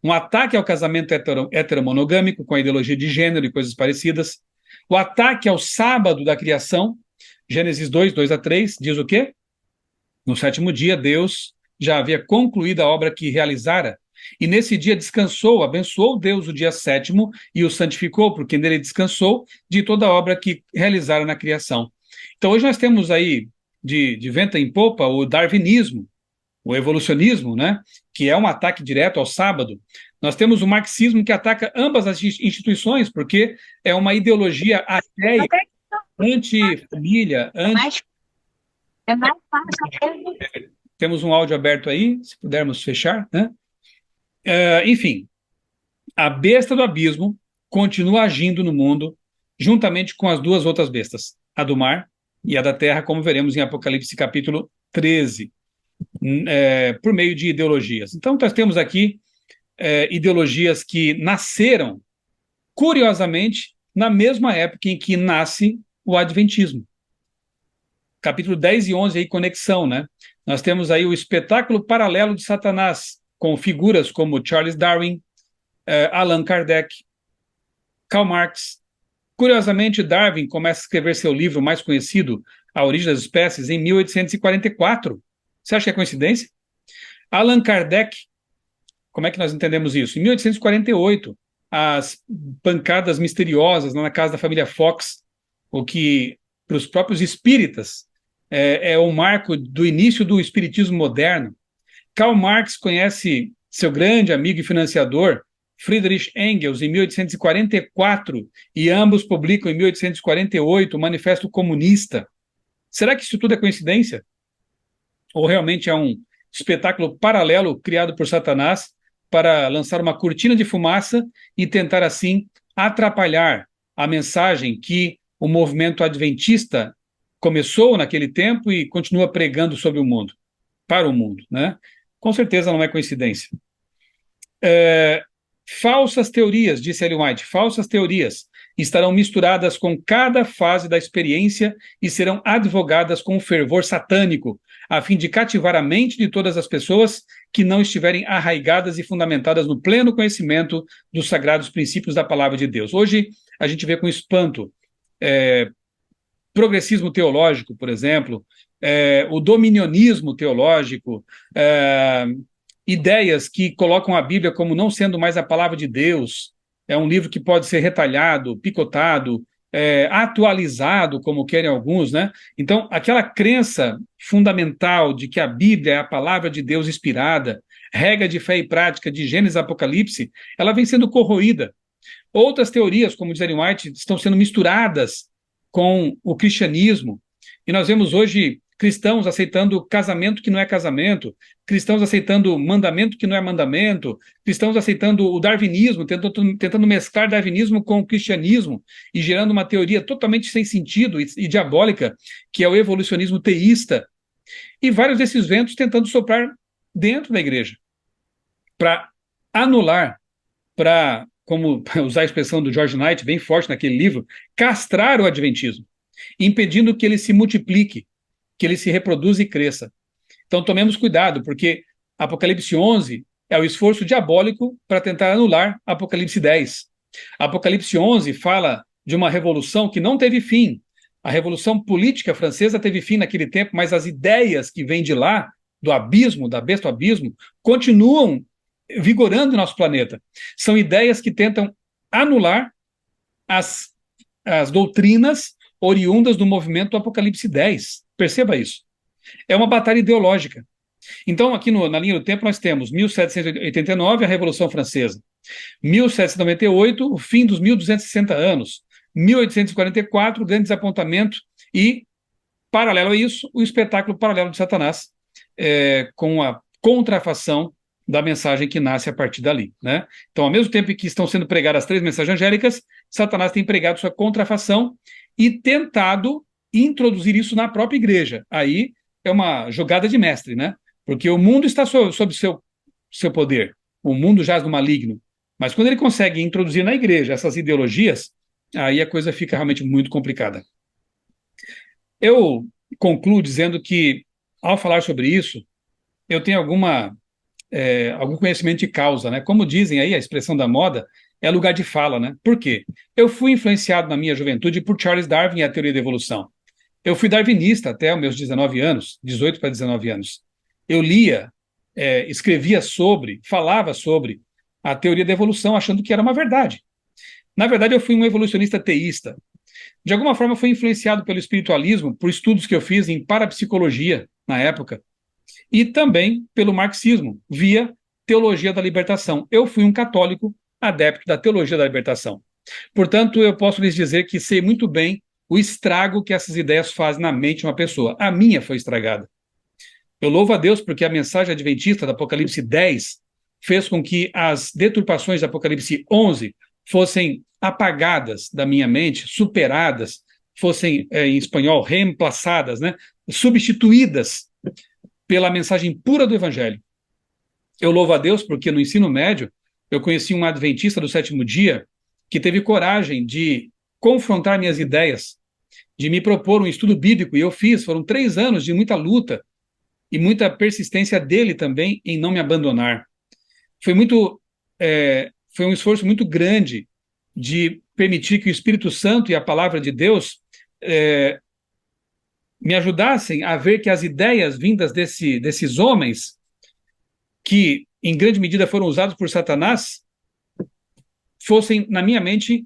A: Um ataque ao casamento heteromonogâmico, com a ideologia de gênero e coisas parecidas. O ataque ao sábado da criação, Gênesis 2:2-3, diz o quê? No 7º dia, Deus já havia concluído a obra que realizara, E nesse dia descansou, abençoou Deus o dia sétimo e o santificou, porque nele descansou de toda a obra que realizara na criação. Então hoje nós temos aí, de vento em popa, o darwinismo, o evolucionismo, né, que é um ataque direto ao sábado. Nós temos o marxismo, que ataca ambas as instituições, porque é uma ideologia ateia, anti-família, anti... Temos um áudio aberto aí, se pudermos fechar, né? Enfim, a besta do abismo continua agindo no mundo, juntamente com as duas outras bestas, a do mar e a da terra, como veremos em Apocalipse capítulo 13, por meio de ideologias. Então, nós temos aqui ideologias que nasceram, curiosamente, na mesma época em que nasce o Adventismo. Capítulo 10 e 11, aí, conexão, né? Nós temos aí o espetáculo paralelo de Satanás, com figuras como Charles Darwin, Allan Kardec, Karl Marx. Curiosamente, Darwin começa a escrever seu livro mais conhecido, A Origem das Espécies, em 1844. Você acha que é coincidência? Allan Kardec, como é que nós entendemos isso? Em 1848, as pancadas misteriosas na casa da família Fox, o que, para os próprios espíritas, é o marco do início do espiritismo moderno. Karl Marx conhece seu grande amigo e financiador, Friedrich Engels, em 1844, e ambos publicam em 1848 o Manifesto Comunista. Será que isso tudo é coincidência? Ou realmente é um espetáculo paralelo criado por Satanás para lançar uma cortina de fumaça e tentar, assim, atrapalhar a mensagem que o movimento adventista começou naquele tempo e continua pregando sobre o mundo, para o mundo, né? Com certeza não é coincidência. Falsas teorias, disse Ellen White, falsas teorias estarão misturadas com cada fase da experiência e serão advogadas com fervor satânico, a fim de cativar a mente de todas as pessoas que não estiverem arraigadas e fundamentadas no pleno conhecimento dos sagrados princípios da palavra de Deus. Hoje, a gente vê com espanto progressismo teológico, por exemplo, o dominionismo teológico, ideias que colocam a Bíblia como não sendo mais a palavra de Deus, é um livro que pode ser retalhado, picotado, atualizado, como querem alguns, né? Então, aquela crença fundamental de que a Bíblia é a palavra de Deus inspirada, regra de fé e prática de Gênesis e Apocalipse, ela vem sendo corroída. Outras teorias, como diz Ellen White, estão sendo misturadas com o cristianismo, e nós vemos hoje cristãos aceitando casamento que não é casamento, cristãos aceitando mandamento que não é mandamento, cristãos aceitando o darwinismo, tentando mesclar darwinismo com o cristianismo e gerando uma teoria totalmente sem sentido e diabólica, que é o evolucionismo teísta, e vários desses ventos tentando soprar dentro da igreja para anular, para, como usar a expressão do George Knight, bem forte naquele livro, castrar o adventismo, impedindo que ele se multiplique, que ele se reproduza e cresça. Então tomemos cuidado, porque Apocalipse 11 é o esforço diabólico para tentar anular Apocalipse 10. Apocalipse 11 fala de uma revolução que não teve fim. A Revolução Política Francesa teve fim naquele tempo, mas as ideias que vêm de lá, do abismo, da besta do abismo, continuam vigorando o nosso planeta. São ideias que tentam anular as doutrinas oriundas do movimento do Apocalipse 10. Perceba isso. É uma batalha ideológica. Então, aqui na linha do tempo, nós temos 1789, a Revolução Francesa. 1798, o fim dos 1260 anos. 1844, o grande desapontamento e, paralelo a isso, o espetáculo paralelo de Satanás, com a contrafação da mensagem que nasce a partir dali, né? Então, ao mesmo tempo que estão sendo pregadas as três mensagens angélicas, Satanás tem pregado sua contrafação e tentado introduzir isso na própria igreja. Aí é uma jogada de mestre, né? Porque o mundo está sob seu poder, o mundo jaz no maligno, mas quando ele consegue introduzir na igreja essas ideologias, aí a coisa fica realmente muito complicada. Eu concluo dizendo que, ao falar sobre isso, eu tenho algum conhecimento de causa, né? Como dizem aí, a expressão da moda é lugar de fala, né? Por quê? Eu fui influenciado na minha juventude por Charles Darwin e a teoria da evolução. Eu fui darwinista até os meus 19 anos, 18 para 19 anos. Eu lia escrevia sobre, falava sobre a teoria da evolução, achando que era uma verdade. Na verdade, eu fui um evolucionista teísta. De alguma forma, fui influenciado pelo espiritualismo, por estudos que eu fiz em parapsicologia na época, e também pelo marxismo, via teologia da libertação. Eu fui um católico adepto da teologia da libertação. Portanto, eu posso lhes dizer que sei muito bem o estrago que essas ideias fazem na mente de uma pessoa. A minha foi estragada. Eu louvo a Deus porque a mensagem adventista do Apocalipse 10 fez com que as deturpações do Apocalipse 11 fossem apagadas da minha mente, superadas, fossem, em espanhol, reemplaçadas, né? Substituídas pela mensagem pura do Evangelho. Eu louvo a Deus porque no ensino médio eu conheci um adventista do sétimo dia que teve coragem de confrontar minhas ideias, de me propor um estudo bíblico, e eu fiz. Foram 3 anos de muita luta e muita persistência dele também em não me abandonar. Foi muito, foi um esforço muito grande de permitir que o Espírito Santo e a palavra de Deus me ajudassem a ver que as ideias vindas desses homens, que em grande medida foram usados por Satanás, fossem, na minha mente,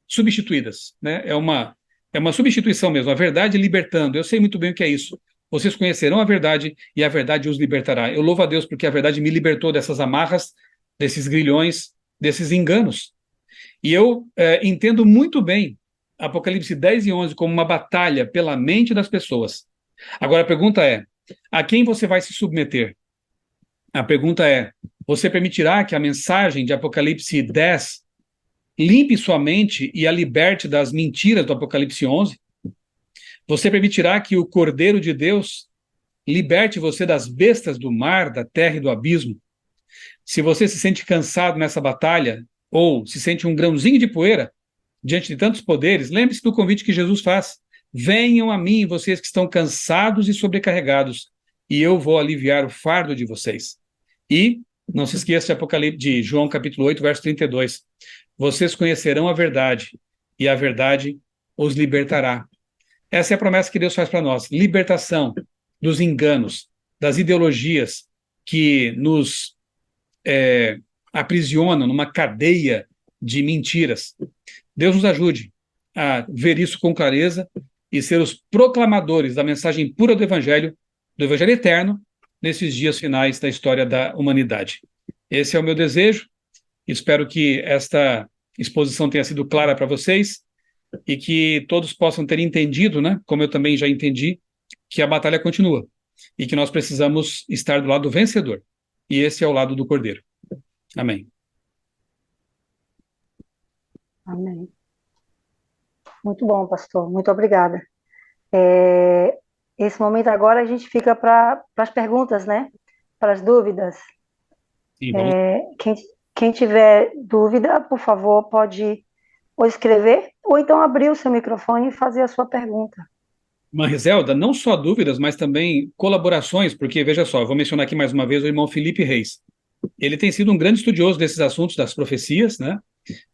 A: substituídas. Né? É uma substituição mesmo, a verdade libertando. Eu sei muito bem o que é isso. Vocês conhecerão a verdade e a verdade os libertará. Eu louvo a Deus porque a verdade me libertou dessas amarras, desses grilhões, desses enganos. E eu entendo muito bem Apocalipse 10 e 11 como uma batalha pela mente das pessoas. Agora a pergunta é, a quem você vai se submeter? A pergunta é, você permitirá que a mensagem de Apocalipse 10 limpe sua mente e a liberte das mentiras do Apocalipse 11? Você permitirá que o Cordeiro de Deus liberte você das bestas do mar, da terra e do abismo? Se você se sente cansado nessa batalha, ou se sente um grãozinho de poeira diante de tantos poderes, lembre-se do convite que Jesus faz. Venham a mim, vocês que estão cansados e sobrecarregados, e eu vou aliviar o fardo de vocês. E não se esqueça de Apocalipse, de João capítulo 8, verso 32. Vocês conhecerão a verdade, e a verdade os libertará. Essa é a promessa que Deus faz para nós, libertação dos enganos, das ideologias que nos aprisionam numa cadeia de mentiras. Deus nos ajude a ver isso com clareza e ser os proclamadores da mensagem pura do Evangelho eterno, nesses dias finais da história da humanidade. Esse é o meu desejo. Espero que esta exposição tenha sido clara para vocês e que todos possam ter entendido, né, como eu também já entendi, que a batalha continua e que nós precisamos estar do lado do vencedor. E esse é o lado do Cordeiro. Amém.
B: Amém. Muito bom, pastor. Muito obrigada. Esse momento agora a gente fica para as perguntas, né? Para as dúvidas.
A: Sim, vamos.
B: Quem tiver dúvida, por favor, pode ou escrever, ou então abrir o seu microfone e fazer a sua pergunta.
A: Mariselda, não só dúvidas, mas também colaborações, porque, veja só, eu vou mencionar aqui mais uma vez o irmão Felipe Reis. Ele tem sido um grande estudioso desses assuntos das profecias, né?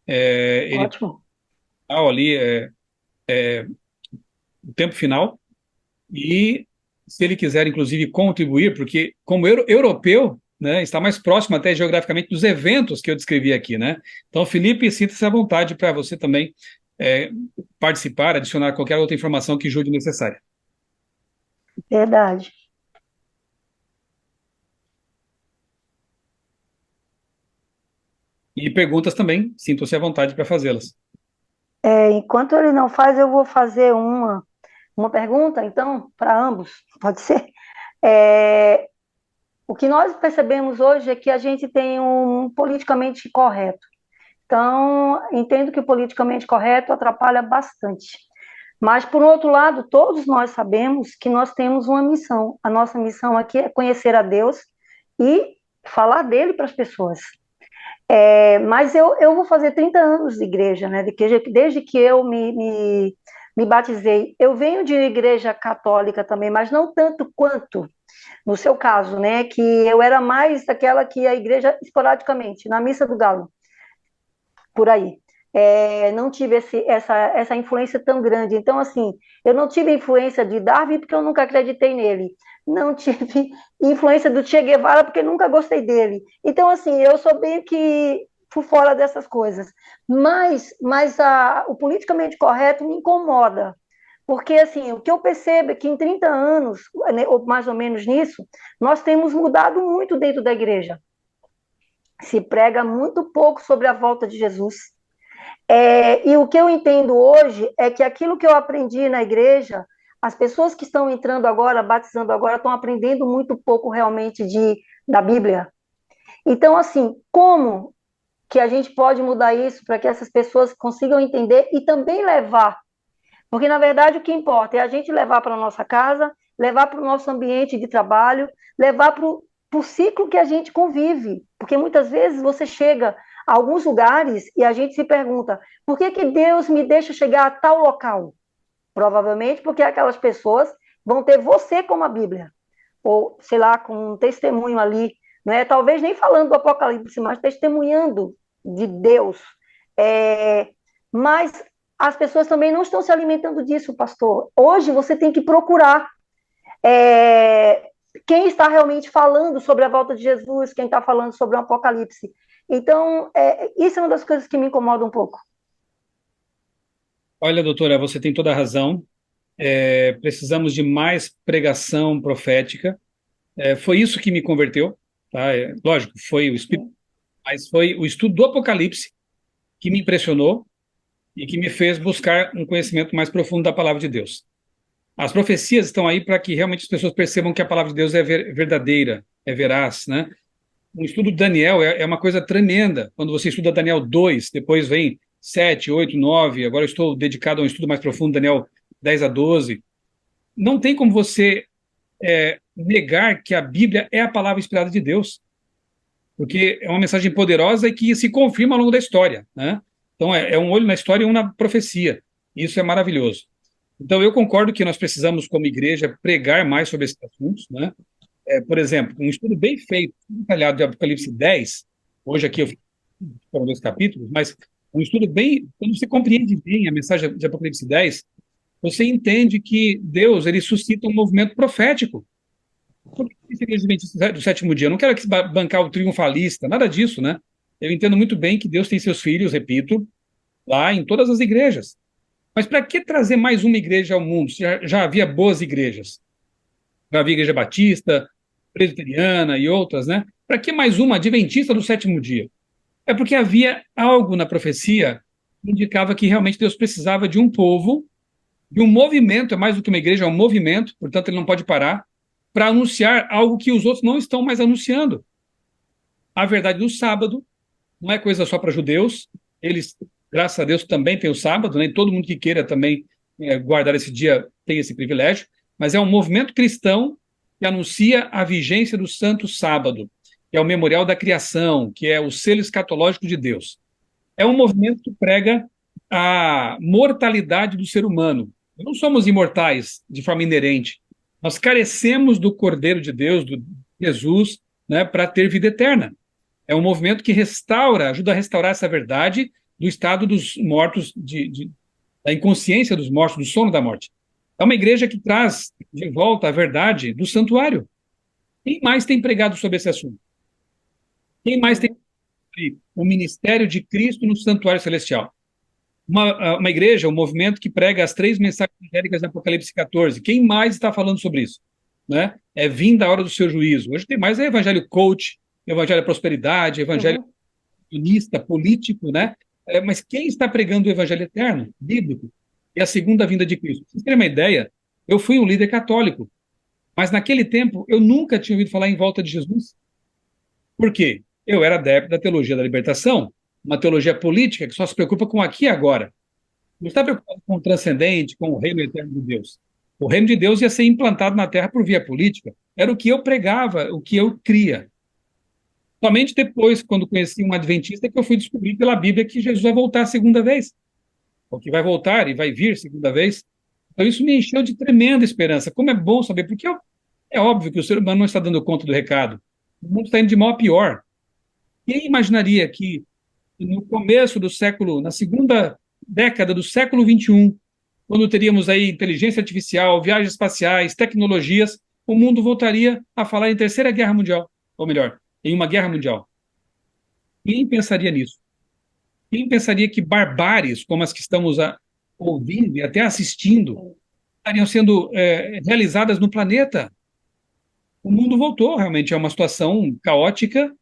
A: Ele
B: Ótimo.
A: está ali no tempo final, e se ele quiser, inclusive, contribuir, porque como europeu, né, está mais próximo até geograficamente dos eventos que eu descrevi aqui, né? Então, Felipe, sinta-se à vontade para você também participar, adicionar qualquer outra informação que julgue necessária.
B: Verdade.
A: E perguntas também, sintam-se à vontade para fazê-las.
B: Enquanto ele não faz, eu vou fazer uma pergunta, então, para ambos, pode ser? O que nós percebemos hoje é que a gente tem um politicamente correto. Então, entendo que o politicamente correto atrapalha bastante. Mas, por outro lado, todos nós sabemos que nós temos uma missão. A nossa missão aqui é conhecer a Deus e falar dele para as pessoas. Mas eu vou fazer 30 anos de igreja, né? Desde que eu me batizei. Eu venho de igreja católica também, mas não tanto quanto no seu caso, né? Que eu era mais daquela que ia à igreja esporadicamente, na missa do galo, por aí. Não tive essa influência tão grande. Então, assim, eu não tive influência de Darwin porque eu nunca acreditei nele. não tive influência do Che Guevara, porque nunca gostei dele. Então, assim, eu sou bem que por fora dessas coisas. Mas o politicamente correto me incomoda. Porque, assim, o que eu percebo é que em 30 anos, né, ou mais ou menos nisso, nós temos mudado muito dentro da igreja. Se prega muito pouco sobre a volta de Jesus. E o que eu entendo hoje é que aquilo que eu aprendi na igreja, as pessoas que estão entrando agora, batizando agora, estão aprendendo muito pouco realmente da Bíblia. Então, assim, como que a gente pode mudar isso para que essas pessoas consigam entender e também levar? Porque, na verdade, o que importa é a gente levar para a nossa casa, levar para o nosso ambiente de trabalho, levar para o ciclo que a gente convive. Porque muitas vezes você chega a alguns lugares e a gente se pergunta, por que que Deus me deixa chegar a tal local? Provavelmente porque aquelas pessoas vão ter você como a Bíblia, ou, sei lá, com um testemunho ali, não é? Talvez nem falando do Apocalipse, mas testemunhando de Deus. Mas as pessoas também não estão se alimentando disso, pastor. Hoje você tem que procurar quem está realmente falando sobre a volta de Jesus, quem está falando sobre o Apocalipse. Então, isso é uma das coisas que me incomoda um pouco.
A: Olha, doutora, você tem toda a razão. Precisamos de mais pregação profética. Foi isso que me converteu, tá? Lógico, foi o Espírito, mas foi o estudo do Apocalipse que me impressionou e que me fez buscar um conhecimento mais profundo da palavra de Deus. As profecias estão aí para que realmente as pessoas percebam que a palavra de Deus é verdadeira, é veraz, né? O estudo de Daniel é uma coisa tremenda. Quando você estuda Daniel 2, depois vem 7, 8, 9, agora eu estou dedicado a um estudo mais profundo, Daniel 10 a 12. Não tem como você negar que a Bíblia é a palavra inspirada de Deus, porque é uma mensagem poderosa e que se confirma ao longo da história, né? Então, é um olho na história e um na profecia. Isso é maravilhoso. Então, eu concordo que nós precisamos, como igreja, pregar mais sobre esses assuntos, né? Por exemplo, um estudo bem feito, detalhado de Apocalipse 10, hoje aqui eu fiz 2 capítulos, mas um estudo bem, quando você compreende bem a mensagem de Apocalipse 10, você entende que Deus, ele suscita um movimento profético. Por que esse igreja adventista do sétimo dia? Eu não quero aqui bancar o triunfalista, nada disso, né? Eu entendo muito bem que Deus tem seus filhos, repito, lá em todas as igrejas. Mas para que trazer mais uma igreja ao mundo? Já havia boas igrejas. Já havia igreja batista, presbiteriana e outras, né? Para que mais uma adventista do sétimo dia? É porque havia algo na profecia que indicava que realmente Deus precisava de um povo, de um movimento, é mais do que uma igreja, é um movimento, portanto ele não pode parar, para anunciar algo que os outros não estão mais anunciando. A verdade do sábado não é coisa só para judeus, eles, graças a Deus, também têm o sábado, né? Todo mundo que queira também guardar esse dia tem esse privilégio, mas é um movimento cristão que anuncia a vigência do santo sábado, que é o memorial da criação, que é o selo escatológico de Deus. É um movimento que prega a mortalidade do ser humano. Não somos imortais de forma inerente. Nós carecemos do Cordeiro de Deus, do Jesus, né, para ter vida eterna. É um movimento que ajuda a restaurar essa verdade do estado dos mortos, da inconsciência dos mortos, do sono da morte. É uma igreja que traz de volta a verdade do santuário. Quem mais tem pregado sobre esse assunto? Quem mais tem o ministério de Cristo no santuário celestial? Uma igreja, um movimento que prega as 3 mensagens angélicas de Apocalipse 14. Quem mais está falando sobre isso? Né? É vinda a hora do seu juízo. Hoje tem mais evangelho coach, evangelho prosperidade, evangelho unista, político, né? Mas quem está pregando o evangelho eterno, bíblico, e a segunda vinda de Cristo? Pra vocês terem uma ideia, eu fui um líder católico, mas naquele tempo eu nunca tinha ouvido falar em volta de Jesus. Por quê? Eu era adepto da teologia da libertação, uma teologia política que só se preocupa com aqui e agora. Não está preocupado com o transcendente, com o reino eterno de Deus. O reino de Deus ia ser implantado na terra por via política. Era o que eu pregava, o que eu cria. Somente depois, quando conheci um adventista, que eu fui descobrir pela Bíblia que Jesus vai voltar a segunda vez. Ou que vai voltar e vai vir segunda vez. Então isso me encheu de tremenda esperança. Como é bom saber, porque é óbvio que o ser humano não está dando conta do recado. O mundo está indo de mal a pior. Quem imaginaria que no começo do século, na segunda década do século XXI, quando teríamos aí inteligência artificial, viagens espaciais, tecnologias, o mundo voltaria a falar em Terceira Guerra Mundial, ou melhor, em uma guerra mundial. Quem pensaria nisso? Quem pensaria que barbáries como as que estamos ouvindo e até assistindo estariam sendo realizadas no planeta? O mundo voltou realmente a uma situação caótica,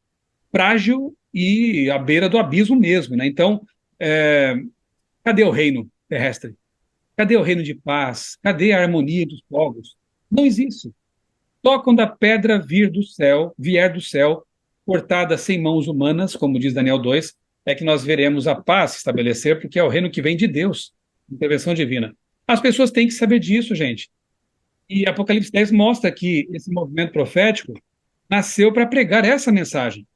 A: frágil e à beira do abismo mesmo, né? Então, é, cadê o reino terrestre? Cadê o reino de paz? Cadê a harmonia dos povos? Não existe. Só quando a pedra vier do céu, cortada sem mãos humanas, como diz Daniel 2, é que nós veremos a paz se estabelecer, porque é o reino que vem de Deus, intervenção divina. As pessoas têm que saber disso, gente. E Apocalipse 10 mostra que esse movimento profético nasceu para pregar essa mensagem.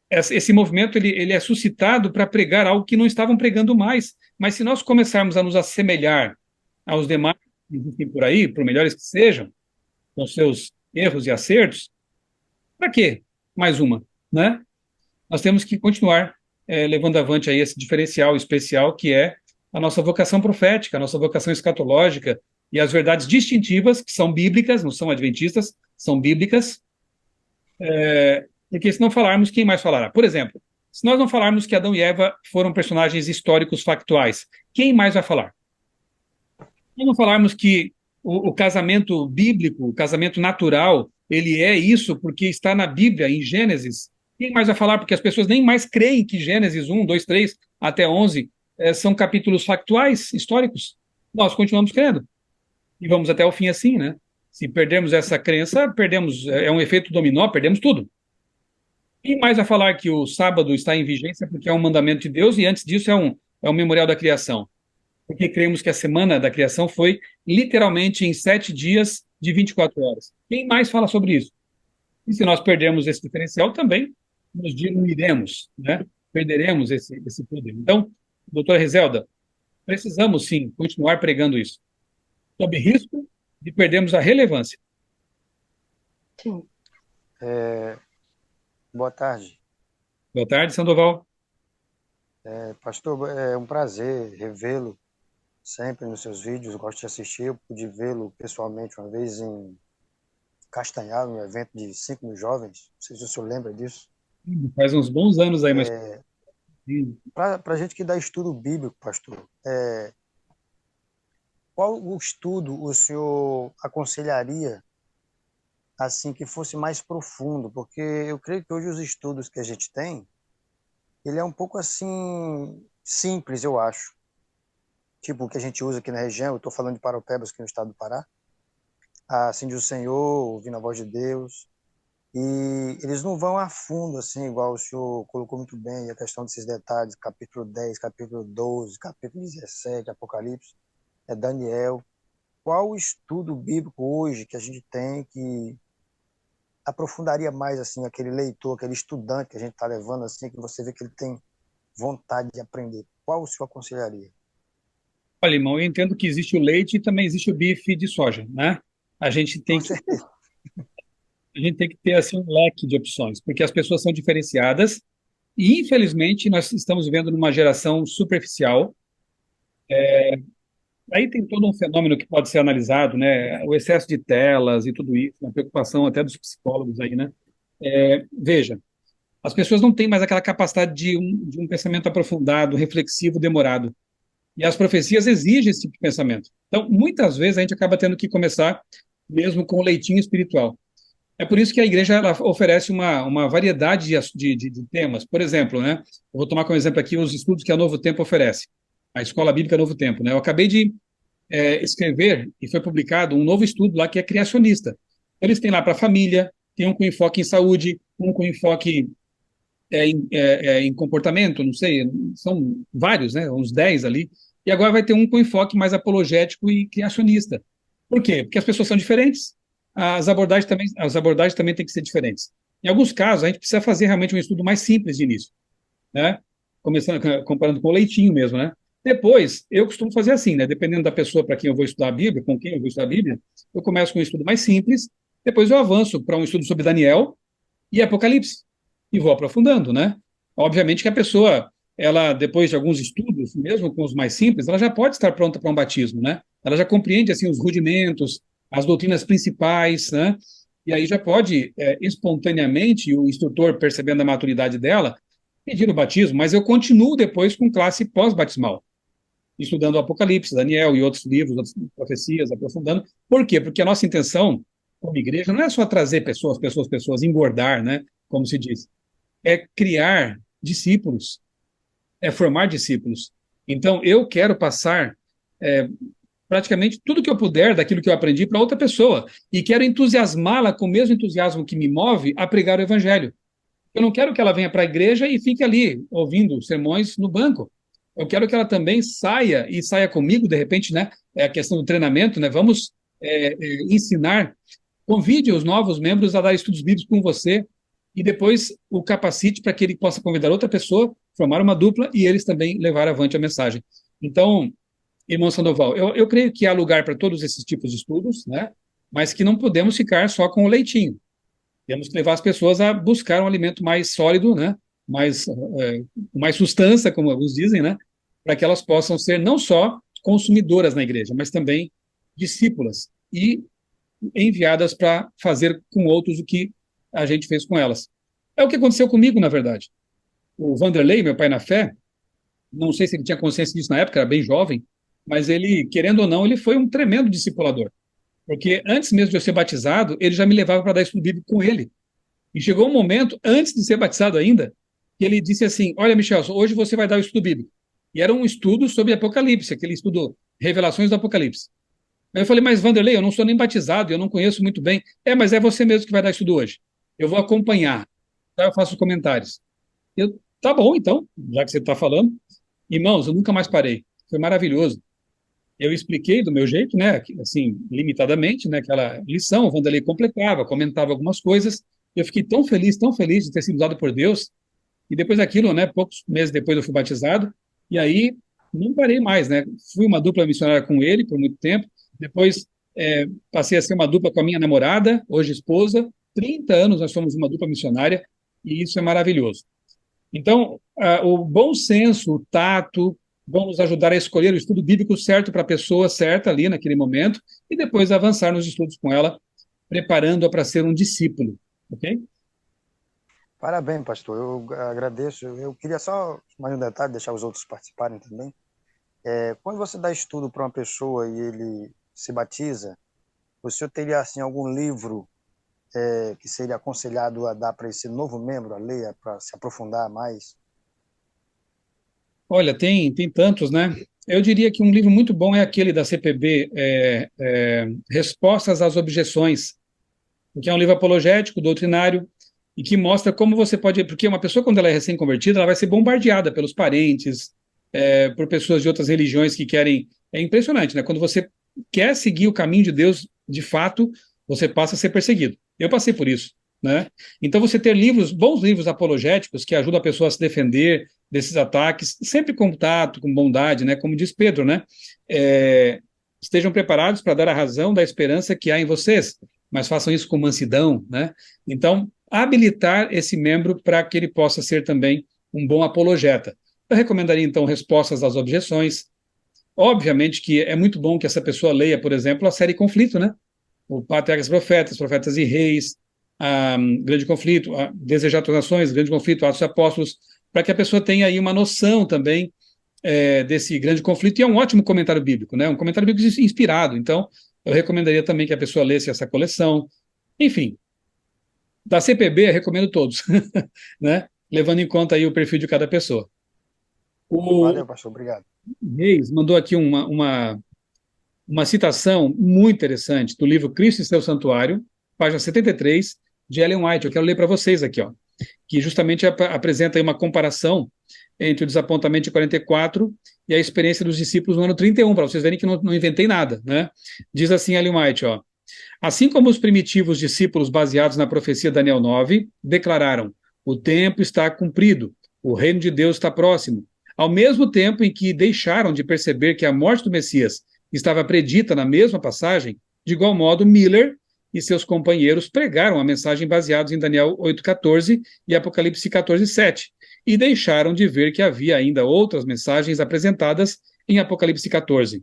A: Esse movimento ele é suscitado para pregar algo que não estavam pregando mais. Mas se nós começarmos a nos assemelhar aos demais que existem por aí, por melhores que sejam, com seus erros e acertos, para quê? Mais uma, né? Nós temos que continuar levando avante aí esse diferencial especial que é a nossa vocação profética, a nossa vocação escatológica e as verdades distintivas, que são bíblicas, não são adventistas, são bíblicas, porque se não falarmos, quem mais falará? Por exemplo, se nós não falarmos que Adão e Eva foram personagens históricos factuais, quem mais vai falar? Se não falarmos que o casamento bíblico, o casamento natural, ele é isso porque está na Bíblia, em Gênesis, quem mais vai falar? Porque as pessoas nem mais creem que Gênesis 1, 2, 3 até 11 são capítulos factuais, históricos. Nós continuamos crendo. E vamos até o fim assim, né? Se perdermos essa crença, perdemos, é um efeito dominó, perdemos tudo. Quem mais vai falar que o sábado está em vigência porque é um mandamento de Deus e antes disso é um memorial da criação? Porque cremos que a semana da criação foi literalmente em 7 dias de 24 horas. Quem mais fala sobre isso? E se nós perdermos esse diferencial, também nos diluiremos, né? Perderemos esse poder. Então, doutora Rizelda, precisamos sim continuar pregando isso, sob risco de perdermos a relevância.
B: Sim.
D: Boa tarde.
A: Boa tarde, Sandoval.
D: Pastor, é um prazer revê-lo sempre nos seus vídeos. Eu gosto de assistir. Eu pude vê-lo pessoalmente uma vez em Castanhal, num evento de 5.000 jovens. Não sei se o senhor lembra disso.
A: Faz uns bons anos aí, mas...
D: Para a gente que dá estudo bíblico, pastor, qual o estudo o senhor aconselharia assim que fosse mais profundo? Porque eu creio que hoje os estudos que a gente tem, ele é um pouco assim simples, eu acho. Tipo o que a gente usa aqui na região, eu estou falando de Paraupebas, aqui no estado do Pará. Assim diz o Senhor, ouvindo a voz de Deus. E eles não vão a fundo, assim, igual o senhor colocou muito bem, a questão desses detalhes, capítulo 10, capítulo 12, capítulo 17, Apocalipse, Daniel. Qual o estudo bíblico hoje que a gente tem que aprofundaria mais, assim, aquele leitor, aquele estudante que a gente está levando, assim, que você vê que ele tem vontade de aprender? Qual o senhor aconselharia?
A: Olha, irmão, eu entendo que existe o leite e também existe o bife de soja, né? A gente tem que ter assim um leque de opções, porque as pessoas são diferenciadas e, infelizmente, nós estamos vivendo numa geração superficial. Aí tem todo um fenômeno que pode ser analisado, né? O excesso de telas e tudo isso, a preocupação até dos psicólogos aí, né? Veja, as pessoas não têm mais aquela capacidade de um pensamento aprofundado, reflexivo, demorado. E as profecias exigem esse tipo de pensamento. Então, muitas vezes, a gente acaba tendo que começar mesmo com o leitinho espiritual. É por isso que a igreja ela oferece uma variedade de temas. Por exemplo, né? Eu vou tomar como exemplo aqui os estudos que a Novo Tempo oferece. A Escola Bíblica Novo Tempo, né? Eu acabei de escrever e foi publicado um novo estudo lá que é criacionista. Eles têm lá para a família, tem um com enfoque em saúde, um com enfoque em comportamento, não sei, são vários, né? Uns 10 ali. E agora vai ter um com enfoque mais apologético e criacionista. Por quê? Porque as pessoas são diferentes, as abordagens também têm que ser diferentes. Em alguns casos, a gente precisa fazer realmente um estudo mais simples de início, né? Começando, comparando com o leitinho mesmo, né? Depois, eu costumo fazer assim, né? Dependendo da pessoa para quem eu vou estudar a Bíblia, com quem eu vou estudar a Bíblia, eu começo com um estudo mais simples, depois eu avanço para um estudo sobre Daniel e Apocalipse, e vou aprofundando, né? Obviamente que a pessoa, ela, depois de alguns estudos, mesmo com os mais simples, ela já pode estar pronta para um batismo, né? Ela já compreende, assim, os rudimentos, as doutrinas principais, né? E aí já pode, espontaneamente, o instrutor, percebendo a maturidade dela, pedir o batismo, mas eu continuo depois com classe pós-batismal, estudando o Apocalipse, Daniel e outros livros, outras profecias, aprofundando. Por quê? Porque a nossa intenção, como igreja, não é só trazer pessoas, engordar, né? Como se diz. É criar discípulos, é formar discípulos. Então, eu quero passar praticamente tudo que eu puder daquilo que eu aprendi para outra pessoa e quero entusiasmá-la com o mesmo entusiasmo que me move a pregar o evangelho. Eu não quero que ela venha para a igreja e fique ali ouvindo sermões no banco. Eu quero que ela também saia e saia comigo, de repente, né? É a questão do treinamento, né? Vamos ensinar, convide os novos membros a dar estudos bíblicos com você e depois o capacite para que ele possa convidar outra pessoa, formar uma dupla e eles também levar avante a mensagem. Então, irmão Sandoval, eu creio que há lugar para todos esses tipos de estudos, né? Mas que não podemos ficar só com o leitinho. Temos que levar as pessoas a buscar um alimento mais sólido, né? Mais substância, como alguns dizem, né? Para que elas possam ser não só consumidoras na igreja, mas também discípulas e enviadas para fazer com outros o que a gente fez com elas. É o que aconteceu comigo, na verdade. O Vanderlei, meu pai na fé, não sei se ele tinha consciência disso na época, era bem jovem, mas ele, querendo ou não, ele foi um tremendo discipulador. Porque antes mesmo de eu ser batizado, ele já me levava para dar estudo bíblico com ele. E chegou um momento, antes de ser batizado ainda, que ele disse assim, olha, Michel, hoje você vai dar o estudo bíblico. E era um estudo sobre Apocalipse, aquele estudo Revelações do Apocalipse. Aí eu falei, mas Vanderlei, eu não sou nem batizado, eu não conheço muito bem. Mas é você mesmo que vai dar estudo hoje. Eu vou acompanhar. Tá? Eu faço comentários. Tá bom, então, já que você está falando. Irmãos, eu nunca mais parei. Foi maravilhoso. Eu expliquei do meu jeito, né, assim, limitadamente, né, aquela lição, o Vanderlei completava, comentava algumas coisas, eu fiquei tão feliz de ter sido usado por Deus, e depois daquilo, né, poucos meses depois eu fui batizado, e aí não parei mais, né, fui uma dupla missionária com ele por muito tempo, depois passei a ser uma dupla com a minha namorada, hoje esposa, 30 anos nós somos uma dupla missionária, e isso é maravilhoso. Então, o bom senso, o tato, vão nos ajudar a escolher o estudo bíblico certo para a pessoa certa ali naquele momento e depois avançar nos estudos com ela, preparando-a para ser um discípulo, ok?
D: Parabéns, pastor. Eu agradeço. Eu queria só mais um detalhe, deixar os outros participarem também. Quando você dá estudo para uma pessoa e ele se batiza, o senhor teria assim algum livro que seria aconselhado a dar para esse novo membro a ler, para se aprofundar mais?
A: Olha, tem tantos, né? Eu diria que um livro muito bom é aquele da CPB, Respostas às Objeções, que é um livro apologético, doutrinário, e que mostra como você pode... Porque uma pessoa, quando ela é recém-convertida, ela vai ser bombardeada pelos parentes, por pessoas de outras religiões que querem... É impressionante, né? Quando você quer seguir o caminho de Deus, de fato, você passa a ser perseguido. Eu passei por isso, né? Então, você ter bons livros apologéticos que ajudam a pessoa a se defender desses ataques, sempre com tato, com bondade, né? Como diz Pedro, né? Estejam preparados para dar a razão da esperança que há em vocês, mas façam isso com mansidão, né? Então, habilitar esse membro para que ele possa ser também um bom apologeta. Eu recomendaria, então, Respostas às Objeções. Obviamente que é muito bom que essa pessoa leia, por exemplo, a série Conflito, né? O Patriarcas Profetas, Profetas e Reis, Grande Conflito, Desejar Nações, Grande Conflito, Atos Apóstolos, para que a pessoa tenha aí uma noção também desse grande conflito, e é um ótimo comentário bíblico, né? Um comentário bíblico inspirado. Então, eu recomendaria também que a pessoa lesse essa coleção. Enfim, da CPB, eu recomendo todos, né? Levando em conta aí o perfil de cada pessoa.
D: Valeu, pastor, obrigado.
A: Reis mandou aqui uma citação muito interessante do livro Cristo e Seu Santuário, página 73, de Ellen White. Eu quero ler para vocês aqui, ó, que justamente apresenta aí uma comparação entre o desapontamento de 44 e a experiência dos discípulos no ano 31, para vocês verem que não inventei nada, né? Diz assim Ellen White, ó, assim como os primitivos discípulos baseados na profecia de Daniel 9 declararam, o tempo está cumprido, o reino de Deus está próximo, ao mesmo tempo em que deixaram de perceber que a morte do Messias estava predita na mesma passagem, de igual modo Miller e seus companheiros pregaram a mensagem baseados em Daniel 8,14 e Apocalipse 14,7, e deixaram de ver que havia ainda outras mensagens apresentadas em Apocalipse 14,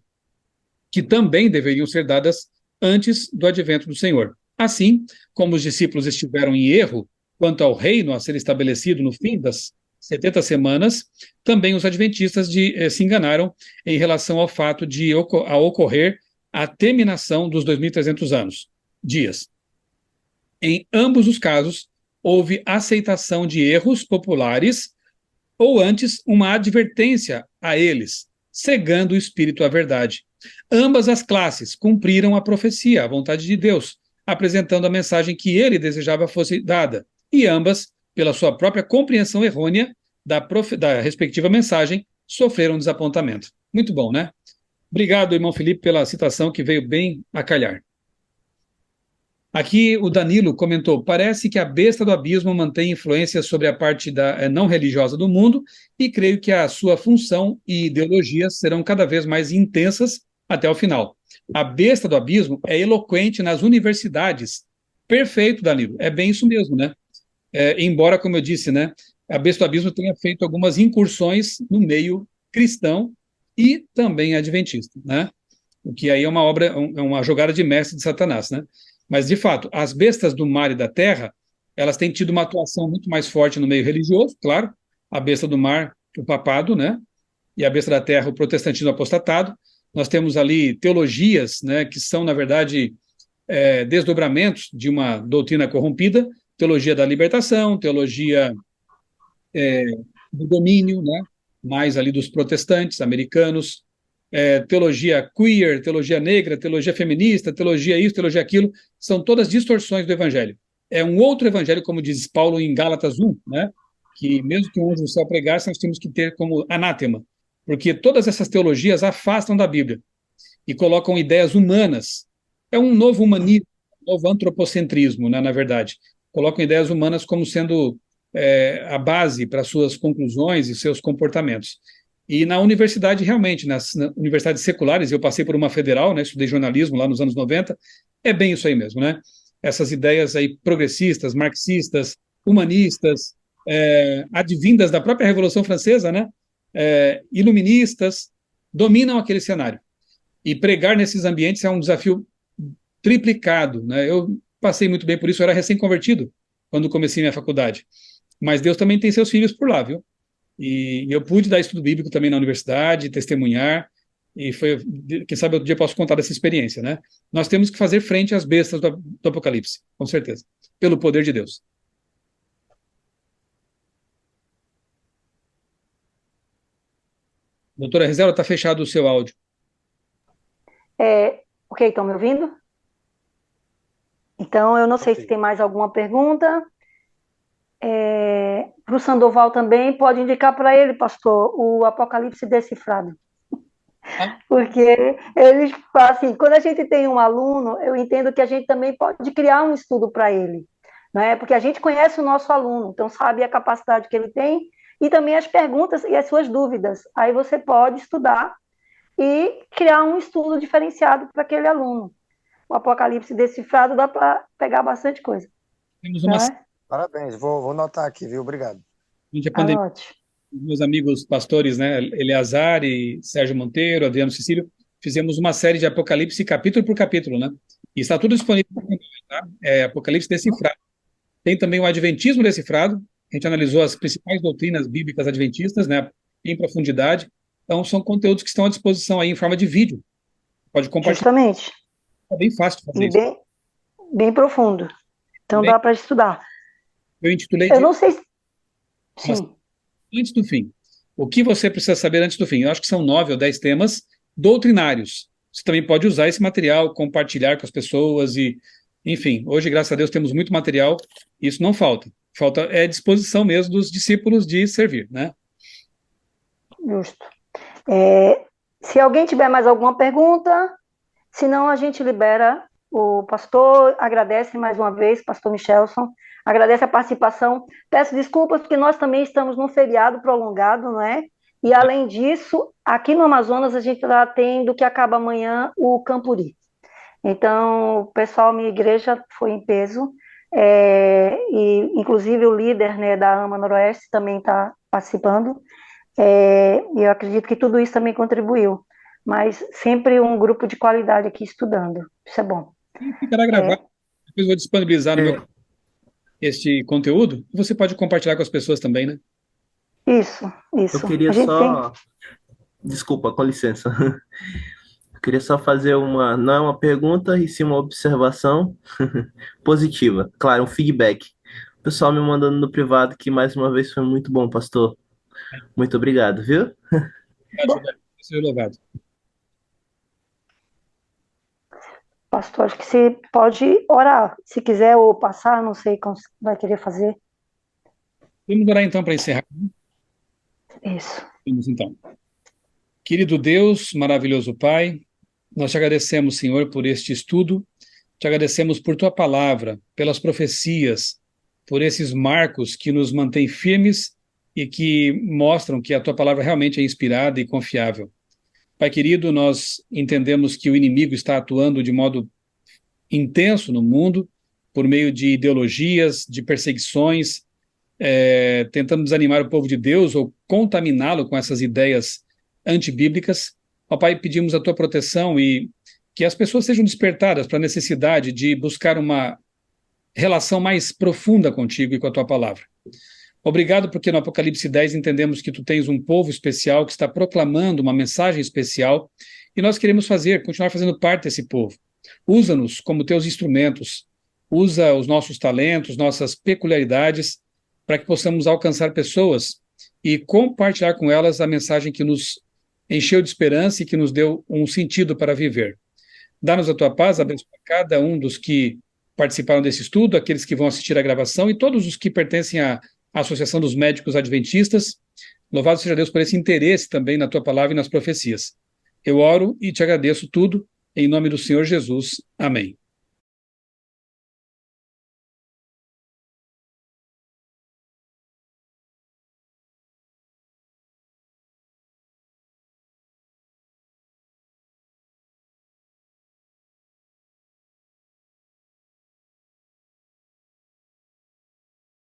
A: que também deveriam ser dadas antes do advento do Senhor. Assim, como os discípulos estiveram em erro quanto ao reino a ser estabelecido no fim das 70 semanas, também os adventistas se enganaram em relação ao fato de ocorrer a terminação dos 2.300 anos, dias. Em ambos os casos, houve aceitação de erros populares ou antes uma advertência a eles, cegando o espírito à verdade. Ambas as classes cumpriram a profecia, a vontade de Deus, apresentando a mensagem que ele desejava fosse dada, e ambas, pela sua própria compreensão errônea da respectiva mensagem, sofreram desapontamento. Muito bom, né? Obrigado, irmão Felipe, pela citação que veio bem a calhar. Aqui o Danilo comentou, parece que a besta do abismo mantém influência sobre a parte não religiosa do mundo e creio que a sua função e ideologias serão cada vez mais intensas até o final. A besta do abismo é eloquente nas universidades. Perfeito, Danilo, é bem isso mesmo, né? Embora, como eu disse, né, a besta do abismo tenha feito algumas incursões no meio cristão e também adventista, né? O que aí é uma jogada de mestre de Satanás, né? Mas, de fato, as bestas do mar e da terra, elas têm tido uma atuação muito mais forte no meio religioso, claro, a besta do mar, o papado, né? E a besta da terra, o protestantismo apostatado. Nós temos ali teologias, né, que são, na verdade, desdobramentos de uma doutrina corrompida, teologia da libertação, teologia do domínio, né, mais ali dos protestantes americanos, teologia queer, teologia negra, teologia feminista, teologia isso, teologia aquilo, são todas distorções do evangelho. É um outro evangelho, como diz Paulo em Gálatas 1, né, que mesmo que um anjo do céu pregasse, nós temos que ter como anátema, porque todas essas teologias afastam da Bíblia e colocam ideias humanas. É um novo humanismo, um novo antropocentrismo, né, na verdade. Colocam ideias humanas como sendo a base para suas conclusões e seus comportamentos. E na universidade, realmente, nas universidades seculares, eu passei por uma federal, né, estudei jornalismo lá nos anos 90, é bem isso aí mesmo, né? Essas ideias aí progressistas, marxistas, humanistas, advindas da própria Revolução Francesa, né? Iluministas, dominam aquele cenário. E pregar nesses ambientes é um desafio triplicado, né? Eu passei muito bem por isso, eu era recém-convertido quando comecei minha faculdade. Mas Deus também tem seus filhos por lá, viu? E eu pude dar estudo bíblico também na universidade, testemunhar, e foi, quem sabe outro dia eu posso contar dessa experiência, né? Nós temos que fazer frente às bestas do Apocalipse, com certeza, pelo poder de Deus. Doutora Rizela, está fechado o seu áudio.
B: Ok, estão me ouvindo? Então, eu não sei se tem mais alguma pergunta. Para o Sandoval também, pode indicar para ele, pastor, o Apocalipse Decifrado. Porque eles, assim, quando a gente tem um aluno, eu entendo que a gente também pode criar um estudo para ele, né? Porque a gente conhece o nosso aluno, então sabe a capacidade que ele tem e também as perguntas e as suas dúvidas. Aí você pode estudar e criar um estudo diferenciado para aquele aluno. O Apocalipse Decifrado dá para pegar bastante coisa.
A: Temos uma...
D: Parabéns, vou anotar aqui, viu? Obrigado.
B: Anote.
A: Meus amigos pastores, né, Eleazar e Sérgio Monteiro, Adriano Cecílio, fizemos uma série de Apocalipse capítulo por capítulo, né? E está tudo disponível, tá? Apocalipse Decifrado. Tem também o Adventismo Decifrado, a gente analisou as principais doutrinas bíblicas adventistas, né, em profundidade. Então, são conteúdos que estão à disposição aí em forma de vídeo. Pode compartilhar.
B: Justamente.
A: É bem fácil de fazer
B: e
A: isso.
B: Bem profundo. Então, dá para estudar.
A: Eu intitulei...
B: Eu não sei se... Sim.
A: Antes do fim. O que você precisa saber antes do fim? Eu acho que são 9 ou 10 temas doutrinários. Você também pode usar esse material, compartilhar com as pessoas e, enfim, hoje, graças a Deus, temos muito material e isso não falta. Falta disposição mesmo dos discípulos de servir, né?
B: Justo. Se alguém tiver mais alguma pergunta, senão a gente libera o pastor, agradece mais uma vez, pastor Michelson, agradece a participação, peço desculpas porque nós também estamos num feriado prolongado, não é? E além disso, aqui no Amazonas a gente está tendo que acaba amanhã o Campuri. Então, o pessoal, minha igreja foi em peso, e inclusive o líder, né, da AMA Noroeste também está participando, e eu acredito que tudo isso também contribuiu. mas sempre um grupo de qualidade aqui estudando. Isso é bom.
A: E ficará gravado. Depois vou disponibilizar no meu este conteúdo, e você pode compartilhar com as pessoas também, né?
B: Isso.
C: Eu queria
B: A gente tem...
C: só. Desculpa, com licença. Eu queria só fazer não é uma pergunta, e sim uma observação positiva. Claro, um feedback. O pessoal me mandando no privado que mais uma vez foi muito bom, pastor. Muito obrigado, viu?
A: Ajuda, seja louvado.
B: Pastor, acho que você pode orar, se quiser, ou passar, não sei como você vai querer fazer.
A: Vamos orar então para encerrar.
B: Isso.
A: Vamos então. Querido Deus, maravilhoso Pai, nós te agradecemos, Senhor, por este estudo, te agradecemos por tua palavra, pelas profecias, por esses marcos que nos mantêm firmes e que mostram que a tua palavra realmente é inspirada e confiável. Pai querido, nós entendemos que o inimigo está atuando de modo intenso no mundo, por meio de ideologias, de perseguições, tentando desanimar o povo de Deus ou contaminá-lo com essas ideias antibíblicas. Ó Pai, pedimos a tua proteção e que as pessoas sejam despertadas para a necessidade de buscar uma relação mais profunda contigo e com a tua palavra. Obrigado porque no Apocalipse 10 entendemos que tu tens um povo especial que está proclamando uma mensagem especial e nós queremos continuar fazendo parte desse povo. Usa-nos como teus instrumentos, usa os nossos talentos, nossas peculiaridades, para que possamos alcançar pessoas e compartilhar com elas a mensagem que nos encheu de esperança e que nos deu um sentido para viver. Dá-nos a tua paz, abençoa cada um dos que participaram desse estudo, aqueles que vão assistir a gravação e todos os que pertencem à Associação dos Médicos Adventistas. Louvado seja Deus por esse interesse também na tua palavra e nas profecias. Eu oro e te agradeço tudo, em nome do Senhor Jesus. Amém.